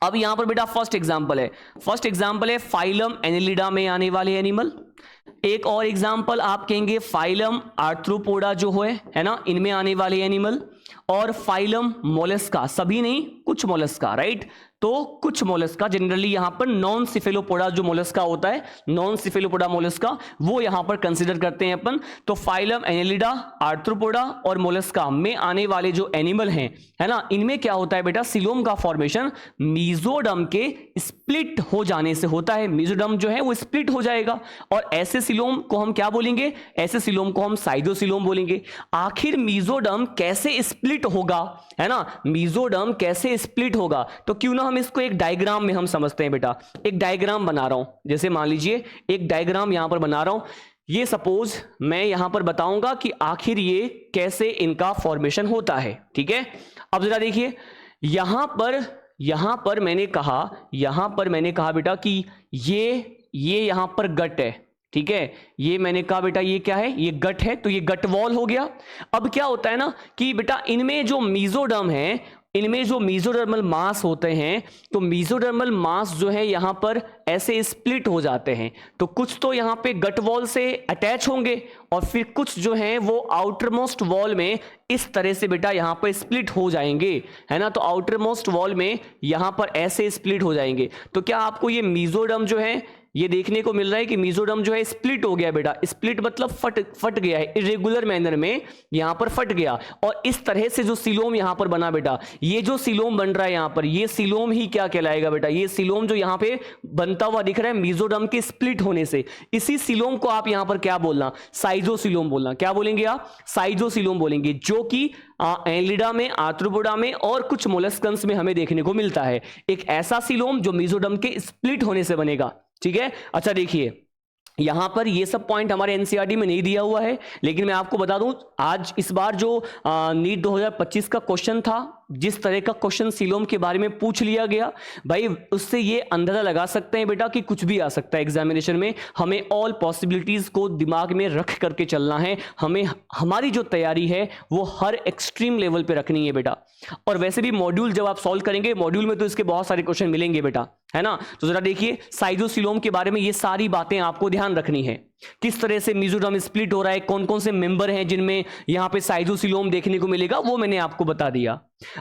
अब यहां पर बेटा फर्स्ट एग्जांपल है फाइलम एनेलिडा में आने वाले एनिमल। एक और एग्जांपल आप कहेंगे फाइलम आर्थ्रोपोडा जो है ना, इनमें आने वाले एनिमल। और फाइलम मोलस्का, सभी नहीं कुछ मोलस्का, राइट। तो कुछ मोलस्का, जनरली यहां पर नॉन सिफेलोपोडा जो मोलस्का होता है, नॉन सिफेलोपोडा मोलस्का, वो यहां पर कंसीडर करते हैं अपन। तो फाइलम एनेलिडा, आर्थ्रोपोडा और मोलस्का में आने वाले जो एनिमल हैं, है ना, इनमें क्या होता है बेटा, सीलोम का फॉर्मेशन मीजोडर्म के स्प्लिट हो जाने से होता है। मीजोडर्म जो है वो स्प्लिट हो जाएगा और ऐसे सीलोम को हम क्या बोलेंगे, ऐसे सीलोम को हम साइजोसीलोम बोलेंगे। आखिर मीजोडर्म कैसे स्प्लिट होगा, है ना, मीजोडर्म कैसे स्प्लिट होगा, तो क्यों ना हम इसको एक डायग्राम में हम समझते हैं बेटा। एक डायग्राम बना रहा हूं, जैसे मान लीजिए एक डायग्राम यहां पर बना रहा हूं। ये सपोज मैं यहां पर बताऊंगा कि आखिर ये कैसे इनका फॉर्मेशन होता है, ठीक है। अब जरा देखिए, यहां पर मैंने कहा बेटा कि ये यहां पर गट है, ठीक है। ये मैंने कहा बेटा ये क्या है, ये गट है, तो ये गट वॉल हो गया। अब क्या होता है ना कि बेटा इनमें जो मीजोडर्म है, इनमें जो मीजोडर्मल मास होते हैं, तो मीजोडर्मल मास जो है यहां पर ऐसे स्प्लिट हो जाते हैं। तो कुछ तो यहां पे गट वॉल से अटैच होंगे और फिर कुछ जो है वो आउटर मोस्ट वॉल में इस तरह से बेटा यहां पर स्प्लिट हो जाएंगे, है ना। तो आउटर मोस्ट वॉल में यहां पर ऐसे स्प्लिट हो जाएंगे। तो क्या आपको ये मीजोडर्म जो है ये देखने को मिल रहा है कि मीजोडर्म जो है स्प्लिट हो गया बेटा। स्प्लिट मतलब फट गया है, इरेगुलर मैनर में यहां पर फट गया और इस तरह से जो सीलोम यहां पर बना बेटा, ये जो सीलोम बन रहा है यहां पर, ये सीलोम ही क्या कहलाएगा बेटा, ये सीलोम जो यहां पे बनता हुआ दिख रहा है मीजोडर्म के स्प्लिट होने से, इसी सीलोम को आप यहां पर क्या बोलना, साइजोसीलोम बोलना। क्या बोलेंगे आप, साइजोसीलोम बोलेंगे, जो कि एनलिडा में, आर्थ्रोपोडा में और कुछ मोलस्कंस में हमें देखने को मिलता है। एक ऐसा सीलोम जो मीजोडर्म के स्प्लिट होने से बनेगा, ठीक है। अच्छा देखिए, यहां पर ये सब पॉइंट हमारे एनसीईआरटी में नहीं दिया हुआ है, लेकिन मैं आपको बता दूं आज इस बार जो नीट 2025 का क्वेश्चन था, जिस तरह का क्वेश्चन सीलोम के बारे में पूछ लिया गया भाई, उससे ये अंदाजा लगा सकते हैं बेटा कि कुछ भी आ सकता है एग्जामिनेशन में। हमें ऑल पॉसिबिलिटीज को दिमाग में रख करके चलना है। हमें हमारी जो तैयारी है वो हर एक्सट्रीम लेवल पे रखनी है बेटा। और वैसे भी मॉड्यूल जब आप सॉल्व करेंगे, मॉड्यूल में तो इसके बहुत सारे क्वेश्चन मिलेंगे बेटा, है ना। तो जरा देखिए, साइजोसीलोम के बारे में ये सारी बातें आपको ध्यान रखनी है। किस तरह से मीजोडर्म स्प्लिट हो रहा है, कौन कौन से मेंबर हैं जिनमें यहां पे साइजोसीलोम देखने को मिलेगा, वो मैंने आपको बता दिया।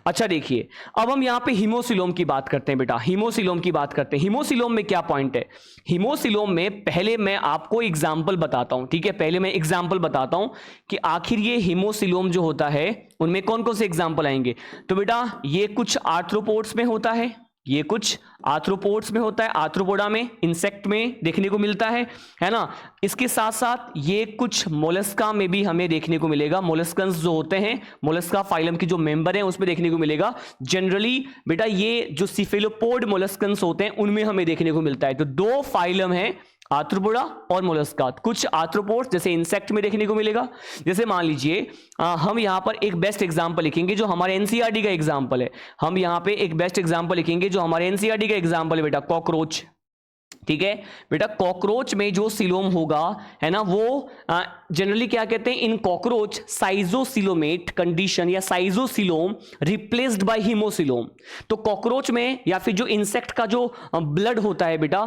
अच्छा देखिए, अब हम यहां पे हीमोसीलोम की बात करते हैं बेटा। हीमोसीलोम की बात करते हैं। हीमोसीलोम में क्या पॉइंट है, हीमोसीलोम में पहले मैं आपको एग्जांपल बताता हूं, ठीक है। पहले मैं एग्जांपल बताता हूं कि आखिर ये हीमोसीलोम जो होता है उनमें कौन कौन से एग्जांपल आएंगे। तो बेटा ये कुछ आर्थ्रोपोड्स में होता है, ये कुछ आर्थ्रोपोड्स में होता है, आर्थ्रोपोडा में, इंसेक्ट में देखने को मिलता है ना। इसके साथ साथ ये कुछ मोलस्का में भी हमें देखने को मिलेगा। मोलस्कंस जो होते हैं, मोलस्का फाइलम के जो मेंबर हैं उसमें देखने को मिलेगा। जनरली बेटा ये जो सिफेलोपोड मोलस्कंस होते हैं उनमें हमें देखने को मिलता है। तो दो फाइलम है, आर्थ्रोपोडा और मोलस्का। कुछ आर्थ्रोपोड्स जैसे इंसेक्ट में देखने को मिलेगा। जैसे मान लीजिए हम यहां पर एक बेस्ट एग्जांपल लिखेंगे जो हमारे एनसीईआरटी का एग्जांपल है। हम यहां पे एक बेस्ट एग्जांपल लिखेंगे जो हमारे एनसीईआरटी का एग्जांपल है बेटा, कॉकरोच, ठीक है बेटा। कॉकरोच में जो सीलोम होगा, है ना, वो जनरली क्या कहते हैं, इन कॉकरोच साइजोसिलोमेट कंडीशन या साइजोसिलोम रिप्लेस्ड बाय हीमोसिलोम। तो कॉकरोच में या फिर जो इंसेक्ट का जो ब्लड होता है बेटा,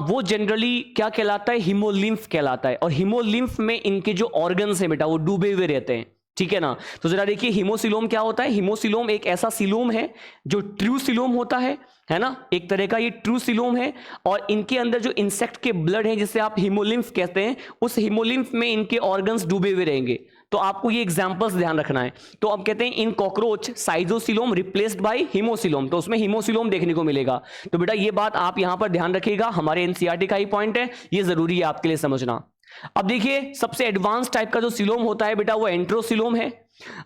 वो जनरली क्या कहलाता है, हीमोलिम्फ कहलाता है। और हीमोलिम्फ में इनके जो ऑर्गन्स है बेटा वो डूबे हुए रहते हैं, ठीक है ना। तो जरा देखिए हीमोसिलोम क्या होता है। हीमोसिलोम एक ऐसा सिलोम है जो ट्रू सिलोम होता है ना, एक तरह का ये ट्रू सिलोम है। और इनके अंदर जो इंसेक्ट के ब्लड है जिसे आप हीमोलिम्फ कहते हैं, उस हीमोलिम्फ में इनके ऑर्गन्स डूबे हुए रहेंगे। तो आपको ये एग्जांपल्स ध्यान रखना है। तो अब कहते हैं in cockroach schizocoelom replaced by haemocoelom, तो उसमें हीमोसिलोम देखने को मिलेगा। तो बेटा ये बात आप यहां पर ध्यान रखिएगा, हमारे एनसीईआरटी का ही पॉइंट है, ये जरूरी है आपके लिए समझना। अब देखिए सबसे एडवांस टाइप का जो सिलोम होता है बेटा वो एंटेरोसिलोम है।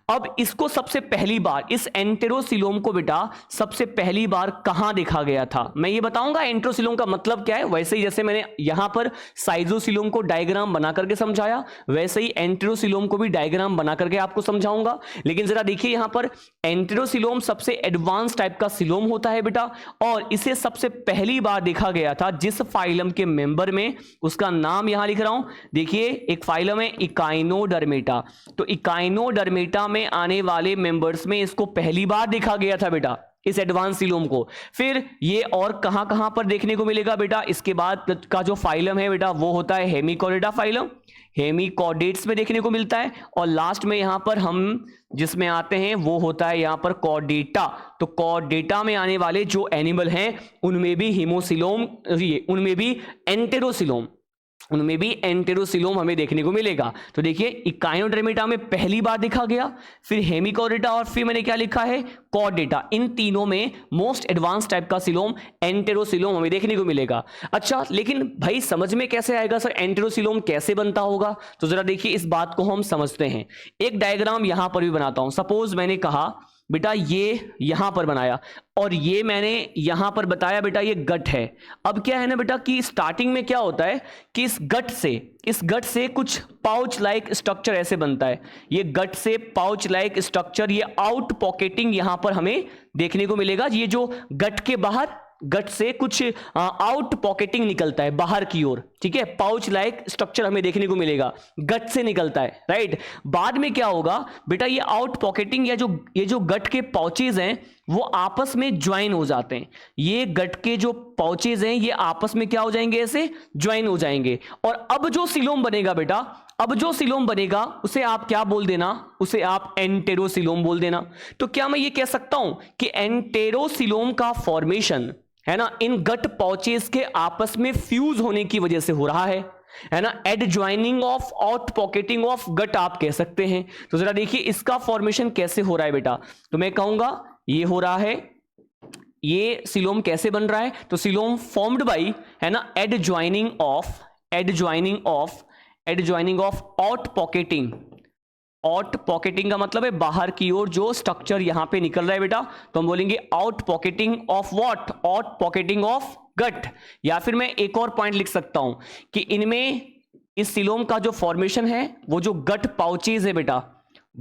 अब इसको सबसे पहली बार, इस एंटेरोसिलोम को बेटा सबसे पहली बार कहां देखा गया था, मैं ये बताऊंगा एंटेरोसिलोम का मतलब क्या है। वैसे ही जैसे मैंने यहां पर साइजोसिलोम को डायग्राम बना करके समझाया, वैसे ही एंटेरोसिलोम को भी डायग्राम बना करके आपको समझाऊंगा। लेकिन जरा देखिए यहां पर एंटेरोसिलोम सबसे एडवांस टाइप का सिलोम होता है बेटा, और इसे सबसे पहली बार देखा गया था जिस फाइलम के मेंबर में, उसका नाम यहां लिख रहा हूं, देखिए एक फाइलम है इकाइनोडर्मेटा। तो इकाइनोडर्मेटा में आने वाले मेंबर्स में इसको पहली बार देखा गया था बेटा, इस एडवांस सीलोम को। फिर ये और कहां कहां पर देखने को मिलेगा बेटा, इसके बाद का जो फाइलम है बेटा वो होता है हेमिकॉर्डिया फाइलम, हेमिकॉर्डेट्स में देखने को मिलता है। और लास्ट में यहां पर हम जिसमें आते हैं वो होता है यहां पर कॉर्डेटा। तो कॉर्डेटा में आने वाले जो एनिमल हैं उनमें भी हीमोसिलोम, उनमें भी एंटेरोसिलोम, उनमें भी एंटेरोसिलोम हमें देखने को मिलेगा। तो देखिए इकाइनोडर्मेटा में पहली बार दिखा गया, फिर हेमिकॉर्डेटा और फिर मैंने क्या लिखा है कॉर्डेटा। इन तीनों में मोस्ट एडवांस टाइप का सिलोम एंटेरोसिलोम हमें देखने को मिलेगा। अच्छा लेकिन भाई समझ में कैसे आएगा सर एंटेरोसिलोम कैसे बनता होगा, तो जरा देखिए इस बात को हम समझते हैं। एक डायग्राम यहां पर भी बनाता हूं। सपोज मैंने कहा बेटा ये यहां पर बनाया और ये मैंने यहां पर बताया बेटा ये गट है। अब क्या है ना बेटा कि स्टार्टिंग में क्या होता है कि इस गट से कुछ पाउच लाइक स्ट्रक्चर ऐसे बनता है। ये गट से पाउच लाइक स्ट्रक्चर, ये आउट पॉकेटिंग यहां पर हमें देखने को मिलेगा। ये जो गट के बाहर, गट से कुछ आउट पॉकेटिंग निकलता है बाहर की ओर, ठीक है, पाउच लाइक स्ट्रक्चर हमें देखने को मिलेगा, गट से निकलता है, राइट। बाद में क्या होगा बेटा ये आउट पॉकेटिंग या ये जो गट के पाउचेज हैं वो आपस में ज्वाइन हो जाते हैं। ये गट के जो पाउचेज हैं ये आपस में क्या हो जाएंगे, ऐसे ज्वाइन हो जाएंगे। और अब जो सिलोम बनेगा बेटा, अब जो सिलोम बनेगा उसे आप क्या बोल देना, उसे आप एंटेरोसिलोम बोल देना। तो क्या मैं ये कह सकता हूं कि एंटेरोसिलोम का फॉर्मेशन है ना इन गट पाउचेस के आपस में फ्यूज होने की वजह से हो रहा है ना, adjoining of out pocketing of gut आप कह सकते हैं। तो जरा देखिए इसका फॉर्मेशन कैसे हो रहा है बेटा, तो मैं कहूंगा ये हो रहा है, ये सिलोम कैसे बन रहा है, तो सिलोम फॉर्म्ड बाई है ना adjoining of out pocketing. Out pocketing का मतलब है बाहर की ओर जो स्ट्रक्चर यहां पे निकल रहा है बेटा, तो हम बोलेंगे out pocketing of what, out pocketing of gut. या फिर मैं एक और पॉइंट लिख सकता हूं कि इनमें इस सिलोम का जो फॉर्मेशन है वो जो गट पाउचेज है बेटा,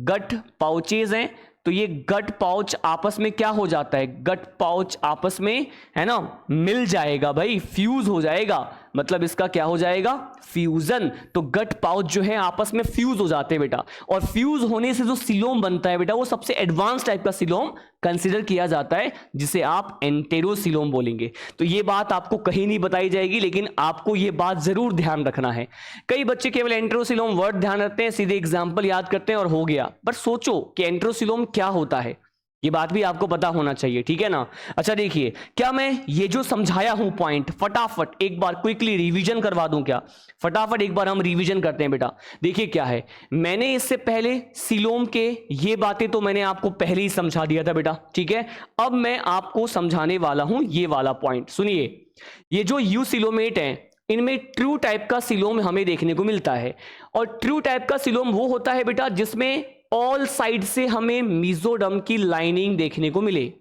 गट पाउचेज हैं, तो ये गट पाउच आपस में क्या हो जाता है, गट पाउच आपस में है ना मिल जाएगा भाई, फ्यूज हो जाएगा, मतलब इसका क्या हो जाएगा फ्यूजन। तो गट पाउच जो है आपस में फ्यूज हो जाते हैं बेटा, और फ्यूज होने से जो सिलोम बनता है बेटा वो सबसे एडवांस टाइप का सिलोम कंसीडर किया जाता है, जिसे आप एंटेरोसिलोम बोलेंगे। तो ये बात आपको कहीं नहीं बताई जाएगी, लेकिन आपको ये बात जरूर ध्यान रखना है। कई बच्चे केवल एंटेरोसिलोम वर्ड ध्यान रखते हैं, सीधे एग्जाम्पल याद करते हैं और हो गया, बट सोचो कि एंटेरोसिलोम क्या होता है, ये बात भी आपको पता होना चाहिए, ठीक है ना। अच्छा देखिए क्या मैं ये जो समझाया हूं पॉइंट फटाफट एक बार क्विकली रिवीजन करवा दूं क्या, फटाफट एक बार हम रिवीजन करते हैं बेटा। देखिए क्या है, मैंने इससे पहले सिलोम के ये बातें तो मैंने आपको पहले ही समझा दिया था बेटा, ठीक है। अब मैं आपको समझाने वाला हूं ये वाला पॉइंट, सुनिए। ये जो यूसिलोमेट है इनमें ट्रू टाइप का सिलोम हमें देखने को मिलता है, और ट्रू टाइप का सिलोम वो होता है बेटा जिसमें ऑल साइड से हमें मीजोडर्म की लाइनिंग देखने को मिले।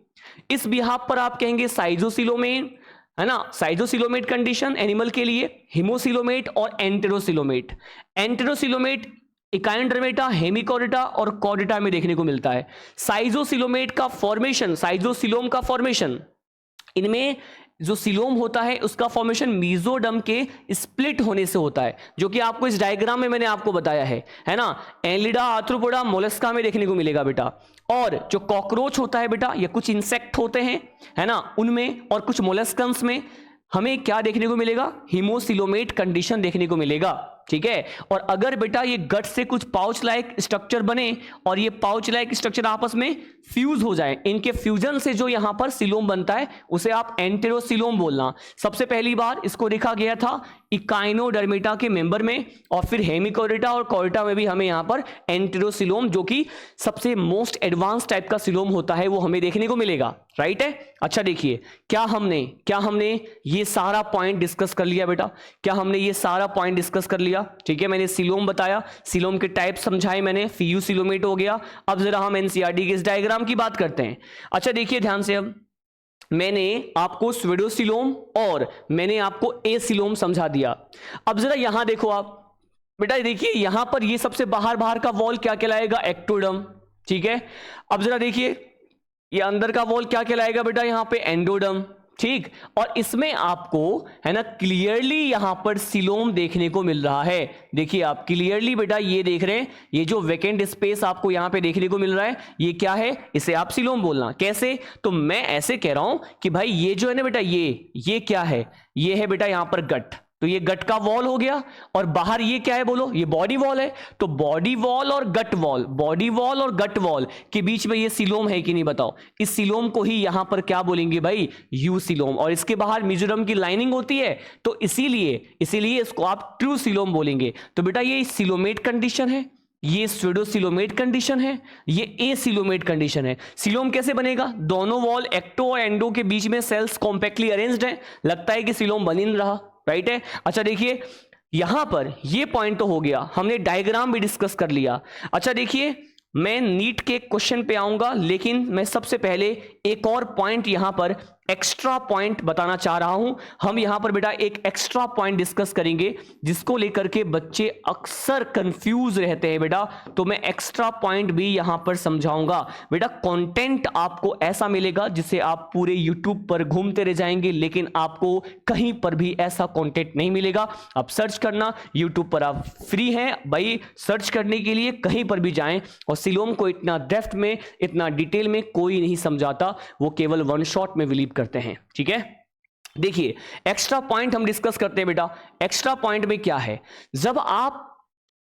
इस बिहाफ पर आप कहेंगे साइजोसिलोमेट, है ना, साइजोसिलोमेट कंडीशन एनिमल के लिए, हिमोसिलोमेट और एंटेरोसिलोमेट। एंटेरोसिलोमेट इकाइनोडर्मेटा, हेमिकॉर्डेटा और कॉर्डेटा में देखने को मिलता है। साइजोसिलोमेट का फॉर्मेशन, साइजोसिलोम का फॉर्मेशन, इनमें जो सिलोम होता है उसका फॉर्मेशन मीजोडर्म के स्प्लिट होने से होता है, जो कि आपको इस डायग्राम में मैंने आपको बताया है ना। एनलिडा, आर्थ्रोपोडा, मोलस्का में देखने को मिलेगा बेटा। और जो कॉकरोच होता है बेटा, ये कुछ इंसेक्ट होते हैं है ना उनमें, और कुछ मोलस्कन्स में हमें क्या देखने को मिलेगा, हिमोसिलोमेट कंडीशन देखने को मिलेगा, ठीक है। और अगर बेटा ये गट से कुछ पाउच लाइक स्ट्रक्चर बने और ये पाउच लाइक स्ट्रक्चर आपस में फ्यूज हो जाए, इनके फ्यूजन से जो यहां पर सिलोम बनता है उसे आप एंटेरोसिलोम बोलना। सबसे पहली बार इसको देखा गया था इकाइनोडर्मेटा के मेंबर में, और फिर हेमिकॉर्डेटा और कॉर्डेटा में भी हमें यहां पर एंटेरोसिलोम, जो कि सबसे मोस्ट एडवांस टाइप का सिलोम होता है, वो हमें देखने को मिलेगा, राइट है। अच्छा देखिए क्या हमने ये सारा पॉइंट डिस्कस कर लिया बेटा, क्या हमने ये सारा पॉइंट डिस्कस कर लिया, ठीक है। मैंने सिलोम बताया, सिलोम के टाइप समझाए मैंने, फियूसिलोमेट हो गया। अब जरा हम एनसीईआरटी के इस डायग्राम की बात करते हैं। अच्छा देखिए ध्यान से, अब मैंने आपको स्वेडोसिलोम और मैंने आपको एसिलोम समझा दिया। अब जरा यहां देखो आप बेटा, देखिए यहां पर ये सबसे बाहर का वॉल क्या कहलाएगा, एक्टोडर्म, ठीक है। अब जरा देखिए ये अंदर का वॉल क्या कहलाएगा बेटा, यहां पे एंडोडर्म, ठीक। और इसमें आपको है ना क्लियरली यहां पर सिलोम देखने को मिल रहा है। देखिए आप क्लियरली बेटा ये देख रहे हैं, ये जो वेकेंट स्पेस आपको यहां पे देखने को मिल रहा है ये क्या है, इसे आप सिलोम बोलना। कैसे, तो मैं ऐसे कह रहा हूं कि भाई ये जो है ना बेटा ये क्या है, ये है बेटा यहां पर गट, तो ये गट का वॉल हो गया। और बाहर ये क्या है बोलो, ये बॉडी वॉल है। तो बॉडी वॉल और गट वॉल, बॉडी वॉल और गट वॉल के बीच में ये सिलोम है कि नहीं बताओ। इस सिलोम को ही यहां पर क्या बोलेंगे भाई, यू सिलोम। और इसके बाहर मिजोरम की लाइनिंग होती है, तो इसीलिए इसको आप ट्रू सिलोम बोलेंगे। तो बेटा ये सिलोमेट कंडीशन है, ये स्यूडोसिलोमेट कंडीशन है, ये एसिलोमेट कंडीशन है। सिलोम कैसे बनेगा, दोनों वॉल एक्टो और एंडो के बीच में सेल्स कॉम्पैक्टली अरेंज्ड है, लगता है कि सिलोम बन ही नहीं रहा, राइट है। अच्छा देखिए यहां पर ये पॉइंट तो हो गया, हमने डायग्राम भी डिस्कस कर लिया। अच्छा देखिए मैं नीट के क्वेश्चन पे आऊंगा, लेकिन मैं सबसे पहले एक और पॉइंट यहां पर एक्स्ट्रा पॉइंट बताना चाह रहा हूं। हम यहां पर बेटा एक एक्स्ट्रा पॉइंट डिस्कस करेंगे जिसको लेकर के बच्चे अक्सर कंफ्यूज रहते हैं बेटा, तो मैं एक्स्ट्रा पॉइंट भी यहां पर समझाऊंगा। बेटा कंटेंट आपको ऐसा मिलेगा जिसे आप पूरे यूट्यूब पर घूमते रह जाएंगे, लेकिन आपको कहीं पर भी ऐसा कंटेंट नहीं मिलेगा। आप सर्च करना, यूट्यूब पर आप फ्री हैं भाई, सर्च करने के लिए कहीं पर भी जाएं। और सिलोम को इतना डेप्थ में, इतना डिटेल में कोई नहीं समझाता, वो केवल वन शॉट में बिलीव करते हैं, ठीक है। देखिए एक्स्ट्रा पॉइंट हम डिस्कस करते हैं बेटा। एक्स्ट्रा पॉइंट में क्या है, जब आप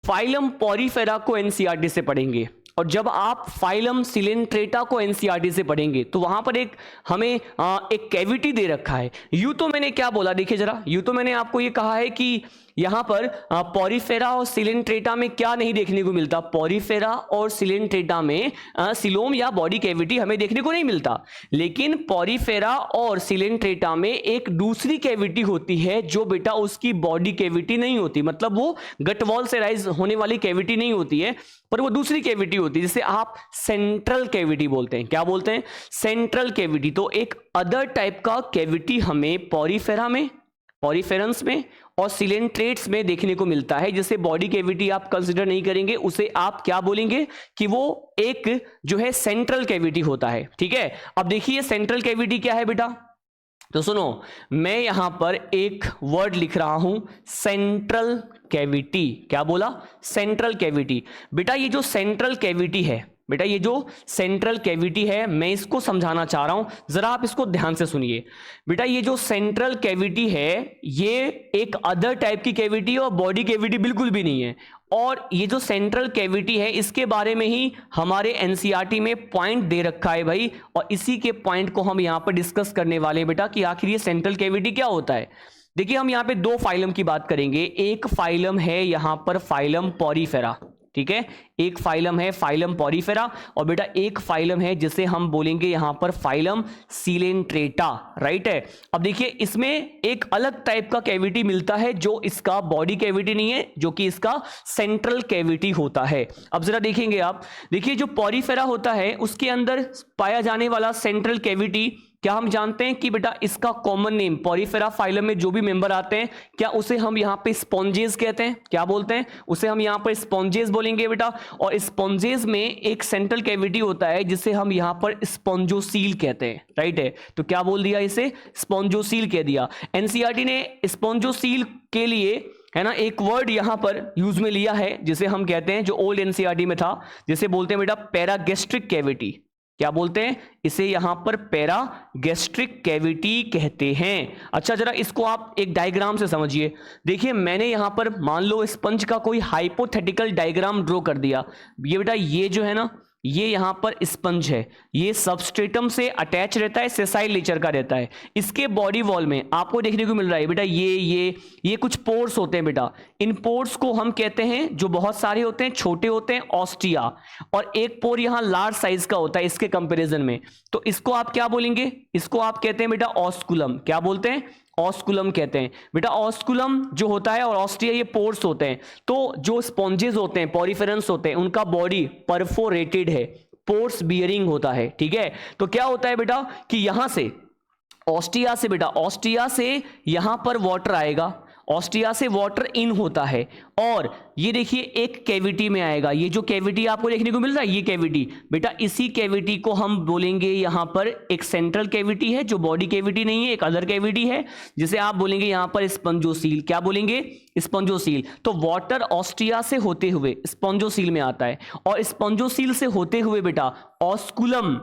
फाइलम पॉरीफेरा को एनसीईआरटी से पढ़ेंगे और जब आप फाइलम सिलेंट्रेटा को एनसीईआरटी से पढ़ेंगे तो वहां पर हमें एक कैविटी दे रखा है। यूं तो मैंने क्या बोला, देखिए जरा, यूं तो मैंने आपको ये कहा है कि यहां पर पॉरीफेरा और सिलेंट्रेटा में क्या नहीं देखने को मिलता, पॉरीफेरा और सिलेंट्रेटा में सिलोम या बॉडी कैविटी हमें देखने को नहीं मिलता। लेकिन पॉरीफेरा और सिलेंट्रेटा में एक दूसरी कैविटी होती है जो बेटा उसकी बॉडी कैविटी नहीं होती, मतलब वो गट वॉल से राइज होने वाली कैविटी नहीं होती है, पर वो दूसरी कैविटी होती है जिसे आप सेंट्रल कैविटी बोलते हैं। क्या बोलते हैं, सेंट्रल कैविटी। तो एक अदर टाइप का कैविटी हमें पॉरीफेरा में, पॉरीफेरंस में और सिलेंट्रेट्स में देखने को मिलता है, जिसे बॉडी कैविटी आप कंसीडर नहीं करेंगे, उसे आप क्या बोलेंगे कि वो एक जो है सेंट्रल कैविटी होता है, ठीक है। अब देखिए सेंट्रल कैविटी क्या है बेटा, तो सुनो मैं यहां पर एक वर्ड लिख रहा हूं, सेंट्रल कैविटी। क्या बोला, सेंट्रल कैविटी। बेटा ये जो सेंट्रल कैविटी है, बेटा ये जो सेंट्रल कैविटी है, मैं इसको समझाना चाह रहा हूं, जरा आप इसको ध्यान से सुनिए। बेटा ये जो सेंट्रल कैविटी है ये एक अदर टाइप की कैविटी है और बॉडी कैविटी बिल्कुल भी नहीं है। और ये जो सेंट्रल कैविटी है इसके बारे में ही हमारे एनसीईआरटी में पॉइंट दे रखा है भाई, और इसी के पॉइंट को हम यहां पर डिस्कस करने वाले हैं बेटा कि आखिर ये सेंट्रल कैविटी क्या होता है। देखिए हम यहां पे दो फाइलम की बात करेंगे। एक फाइलम है यहां पर फाइलम पॉरीफेरा, ठीक है, एक फाइलम है फाइलम पॉरीफेरा, और बेटा एक फाइलम है जिसे हम बोलेंगे यहां पर फाइलम सिलेंट्रेटा, राइट है। अब देखिए इसमें एक अलग टाइप का कैविटी मिलता है जो इसका बॉडी कैविटी नहीं है, जो कि इसका सेंट्रल कैविटी होता है। अब जरा देखेंगे आप, देखिए जो पॉरीफेरा होता है उसके अंदर पाया जाने वाला सेंट्रल कैविटी, क्या हम जानते हैं कि बेटा इसका कॉमन नेम, पॉरीफेरा फाइलम में जो भी मेंबर आते हैं क्या उसे हम यहां पे स्पॉन्जेस कहते हैं। क्या बोलते हैं, उसे हम यहां पर स्पॉन्जेस बोलेंगे बेटा। और स्पॉन्जेस में एक सेंट्रल कैविटी होता है जिसे हम यहां पर स्पॉन्जोसील कहते हैं, राइट है। तो क्या बोल दिया, इसे स्पॉन्जोसील कह दिया। एनसीईआरटी ने स्पॉन्जोसील के लिए है ना एक वर्ड यहां पर यूज में लिया है जिसे हम कहते हैं, जो ओल्ड एनसीईआरटी में था, जिसे बोलते हैं बेटा पैरागैस्ट्रिक कैविटी। क्या बोलते हैं, इसे यहां पर पैरागैस्ट्रिक कैविटी कहते हैं। अच्छा जरा इसको आप एक डायग्राम से समझिए। देखिए मैंने यहां पर मान लो स्पंज का कोई हाइपोथेटिकल डायग्राम ड्रॉ कर दिया। ये बेटा ये जो है ना, ये यहां पर स्पंज है, ये सबस्ट्रेटम से अटैच रहता है, सेसाइल नेचर का रहता है। इसके बॉडी वॉल में आपको देखने को मिल रहा है बेटा ये कुछ पोर्स होते हैं बेटा। इन पोर्स को हम कहते हैं, जो बहुत सारे होते हैं, छोटे होते हैं, ऑस्टिया, और एक पोर यहां लार्ज साइज का होता है इसके कंपैरिजन में। तो इसको आप क्या बोलेंगे, इसको आप कहते हैं बेटा ऑस्कुलम। क्या बोलते हैं, ऑस्कुलम कहते हैं बेटा। ऑस्कुलम जो होता है और ऑस्टिया ये पोर्स होते हैं। तो जो स्पॉन्जेस होते हैं, पॉरीफेरेंस होते हैं, उनका बॉडी परफोरेटेड है, पोर्स बियरिंग होता है, ठीक है। तो क्या होता है बेटा कि यहां से ऑस्टिया से बेटा, ऑस्टिया से यहां पर वाटर आएगा ऑस्टिया से वाटर इन होता है और ये देखिए एक कैविटी में आएगा। ये जो कैविटी आपको देखने को मिल रहा है, ये कैविटी बेटा, इसी कैविटी को हम बोलेंगे यहां पर एक सेंट्रल कैविटी है जो बॉडी कैविटी नहीं है, एक अदर कैविटी है जिसे आप बोलेंगे यहां पर स्पंजोसील। क्या बोलेंगे? स्पंजोसील। तो वाटर ऑस्टिया से होते हुए स्पंजोसील में आता है और स्पंजोसील से होते हुए बेटा ऑस्कुलम,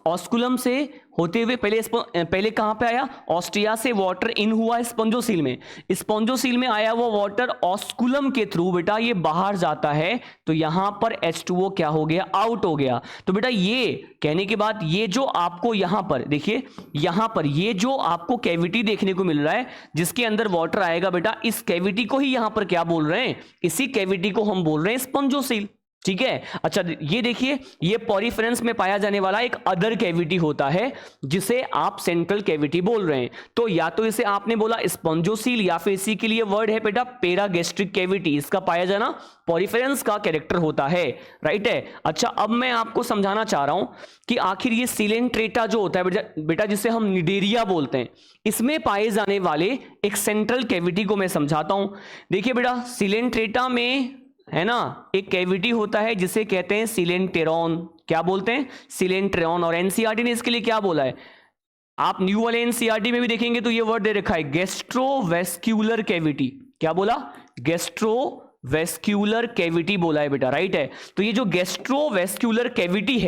ऑस्कुलम से होते हुए पहले कहां पे आया? ऑस्टिया से वाटर इन हुआ स्पंजोसील में, स्पंजोसील में आया वो वाटर ऑस्कुलम के थ्रू बेटा ये बाहर जाता है, तो यहां पर H2O क्या हो गया? आउट हो गया। तो बेटा ये कहने के बाद ये जो आपको यहां पर देखिए, यहां पर ये जो आपको कैविटी देखने को मिल रहा है जिसके अंदर वाटर आएगा बेटा, इस कैविटी को ही यहां पर क्या बोल रहे हैं? इसी कैविटी को हम बोल रहे हैं स्पंजोसील। ठीक है। अच्छा ये देखिए, ये पॉरीफेरेंस में पाया जाने वाला एक अदर कैविटी होता है जिसे आप सेंट्रल कैविटी बोल रहे हैं। तो या तो इसे आपने बोला स्पंजोसील या फिर इसी के लिए वर्ड है बेटा पेरागैस्ट्रिक कैविटी। इसका पाया जाना पॉरीफेरेंस का कैरेक्टर होता है, राइट है। अच्छा अब मैं आपको समझाना चाह रहा हूं कि आखिर ये सिलेंट्रेटा जो होता है बेटा जिसे हम निडेरिया बोलते हैं, इसमें पाए जाने वाले एक सेंट्रल कैविटी को मैं समझाता हूं। देखिए बेटा सिलेंट्रेटा में है ना एक कैविटी होता है जिसे कहते हैं सिलेंटेरॉन। क्या बोलते हैं? सिलेंटेरॉन। और एनसीईआरटी ने इसके लिए क्या बोला है? आप न्यू वाले एनसीईआरटी में भी देखेंगे तो ये वर्ड दे रखा है गैस्ट्रोवेस्क्यूलर कैविटी। क्या बोला? गैस्ट्रोवेस्क्यूलर कैविटी बोला है बेटा, राइट है। तो ये जो गैस्ट्रोवेस्क्यूलर कैविटी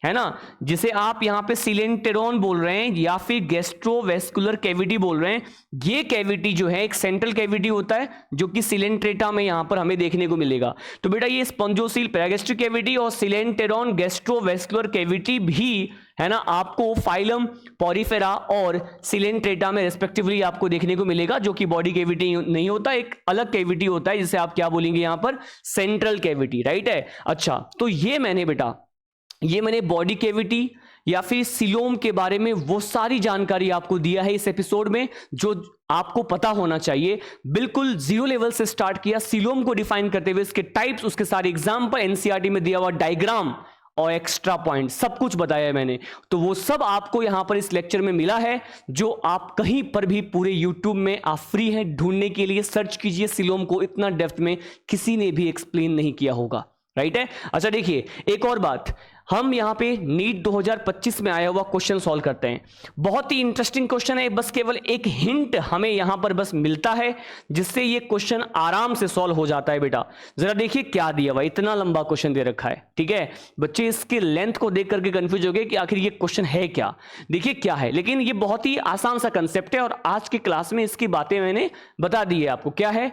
है ना, जिसे आप यहां पे सिलेंटेरॉन बोल रहे हैं या फिर गैस्ट्रोवेस्कुलर कैविटी बोल रहे हैं, ये कैविटी जो है एक सेंट्रल कैविटी होता है जो कि सिलेंट्रेटा में यहां पर हमें देखने को मिलेगा। तो बेटा ये स्पंजोसील पैरागैस्ट्रिक कैविटी और सिलेंटेरॉन गैस्ट्रोवेस्कुलर कैविटी भी है ना आपको फाइलम पॉरीफेरा और सिलेंट्रेटा में रेस्पेक्टिवली आपको देखने को मिलेगा, जो कि बॉडी कैविटी नहीं होता, एक अलग कैविटी होता है जिसे आप क्या बोलेंगे यहां पर? सेंट्रल कैविटी, राइट है। अच्छा तो ये मैंने बॉडी कैविटी या फिर सिलोम के बारे में वो सारी जानकारी आपको दिया है इस एपिसोड में जो आपको पता होना चाहिए। बिल्कुल जीरो लेवल से स्टार्ट किया सिलोम को डिफाइन करते हुए, इसके टाइप्स, उसके सारे एग्जाम्पल, एनसीईआरटी में दिया हुआ डायग्राम और एक्स्ट्रा पॉइंट सब कुछ बताया है मैंने। तो वो सब आपको यहां पर इस लेक्चर में मिला है, जो आप कहीं पर भी पूरे यूट्यूब में आप फ्री हैं ढूंढने के लिए। सर्च कीजिए सिलोम को, इतना डेप्थ में किसी ने भी एक्सप्लेन नहीं किया होगा, राइट है। अच्छा देखिए एक और बात, हम यहां पे नीट 2025 में आया हुआ क्वेश्चन सॉल्व करते हैं। बहुत ही इंटरेस्टिंग क्वेश्चन है, बस केवल एक हिंट हमें यहां पर बस मिलता है जिससे ये क्वेश्चन आराम से सॉल्व हो जाता है बेटा। जरा देखिए क्या दिया हुआ, इतना लंबा क्वेश्चन दे रखा है, ठीक है। बच्चे इसके लेंथ को देख करके कंफ्यूज हो गए कि आखिर ये क्वेश्चन है क्या। देखिए क्या है, लेकिन ये बहुत ही आसान सा कंसेप्ट है और आज की क्लास में इसकी बातें मैंने बता दी है आपको। क्या है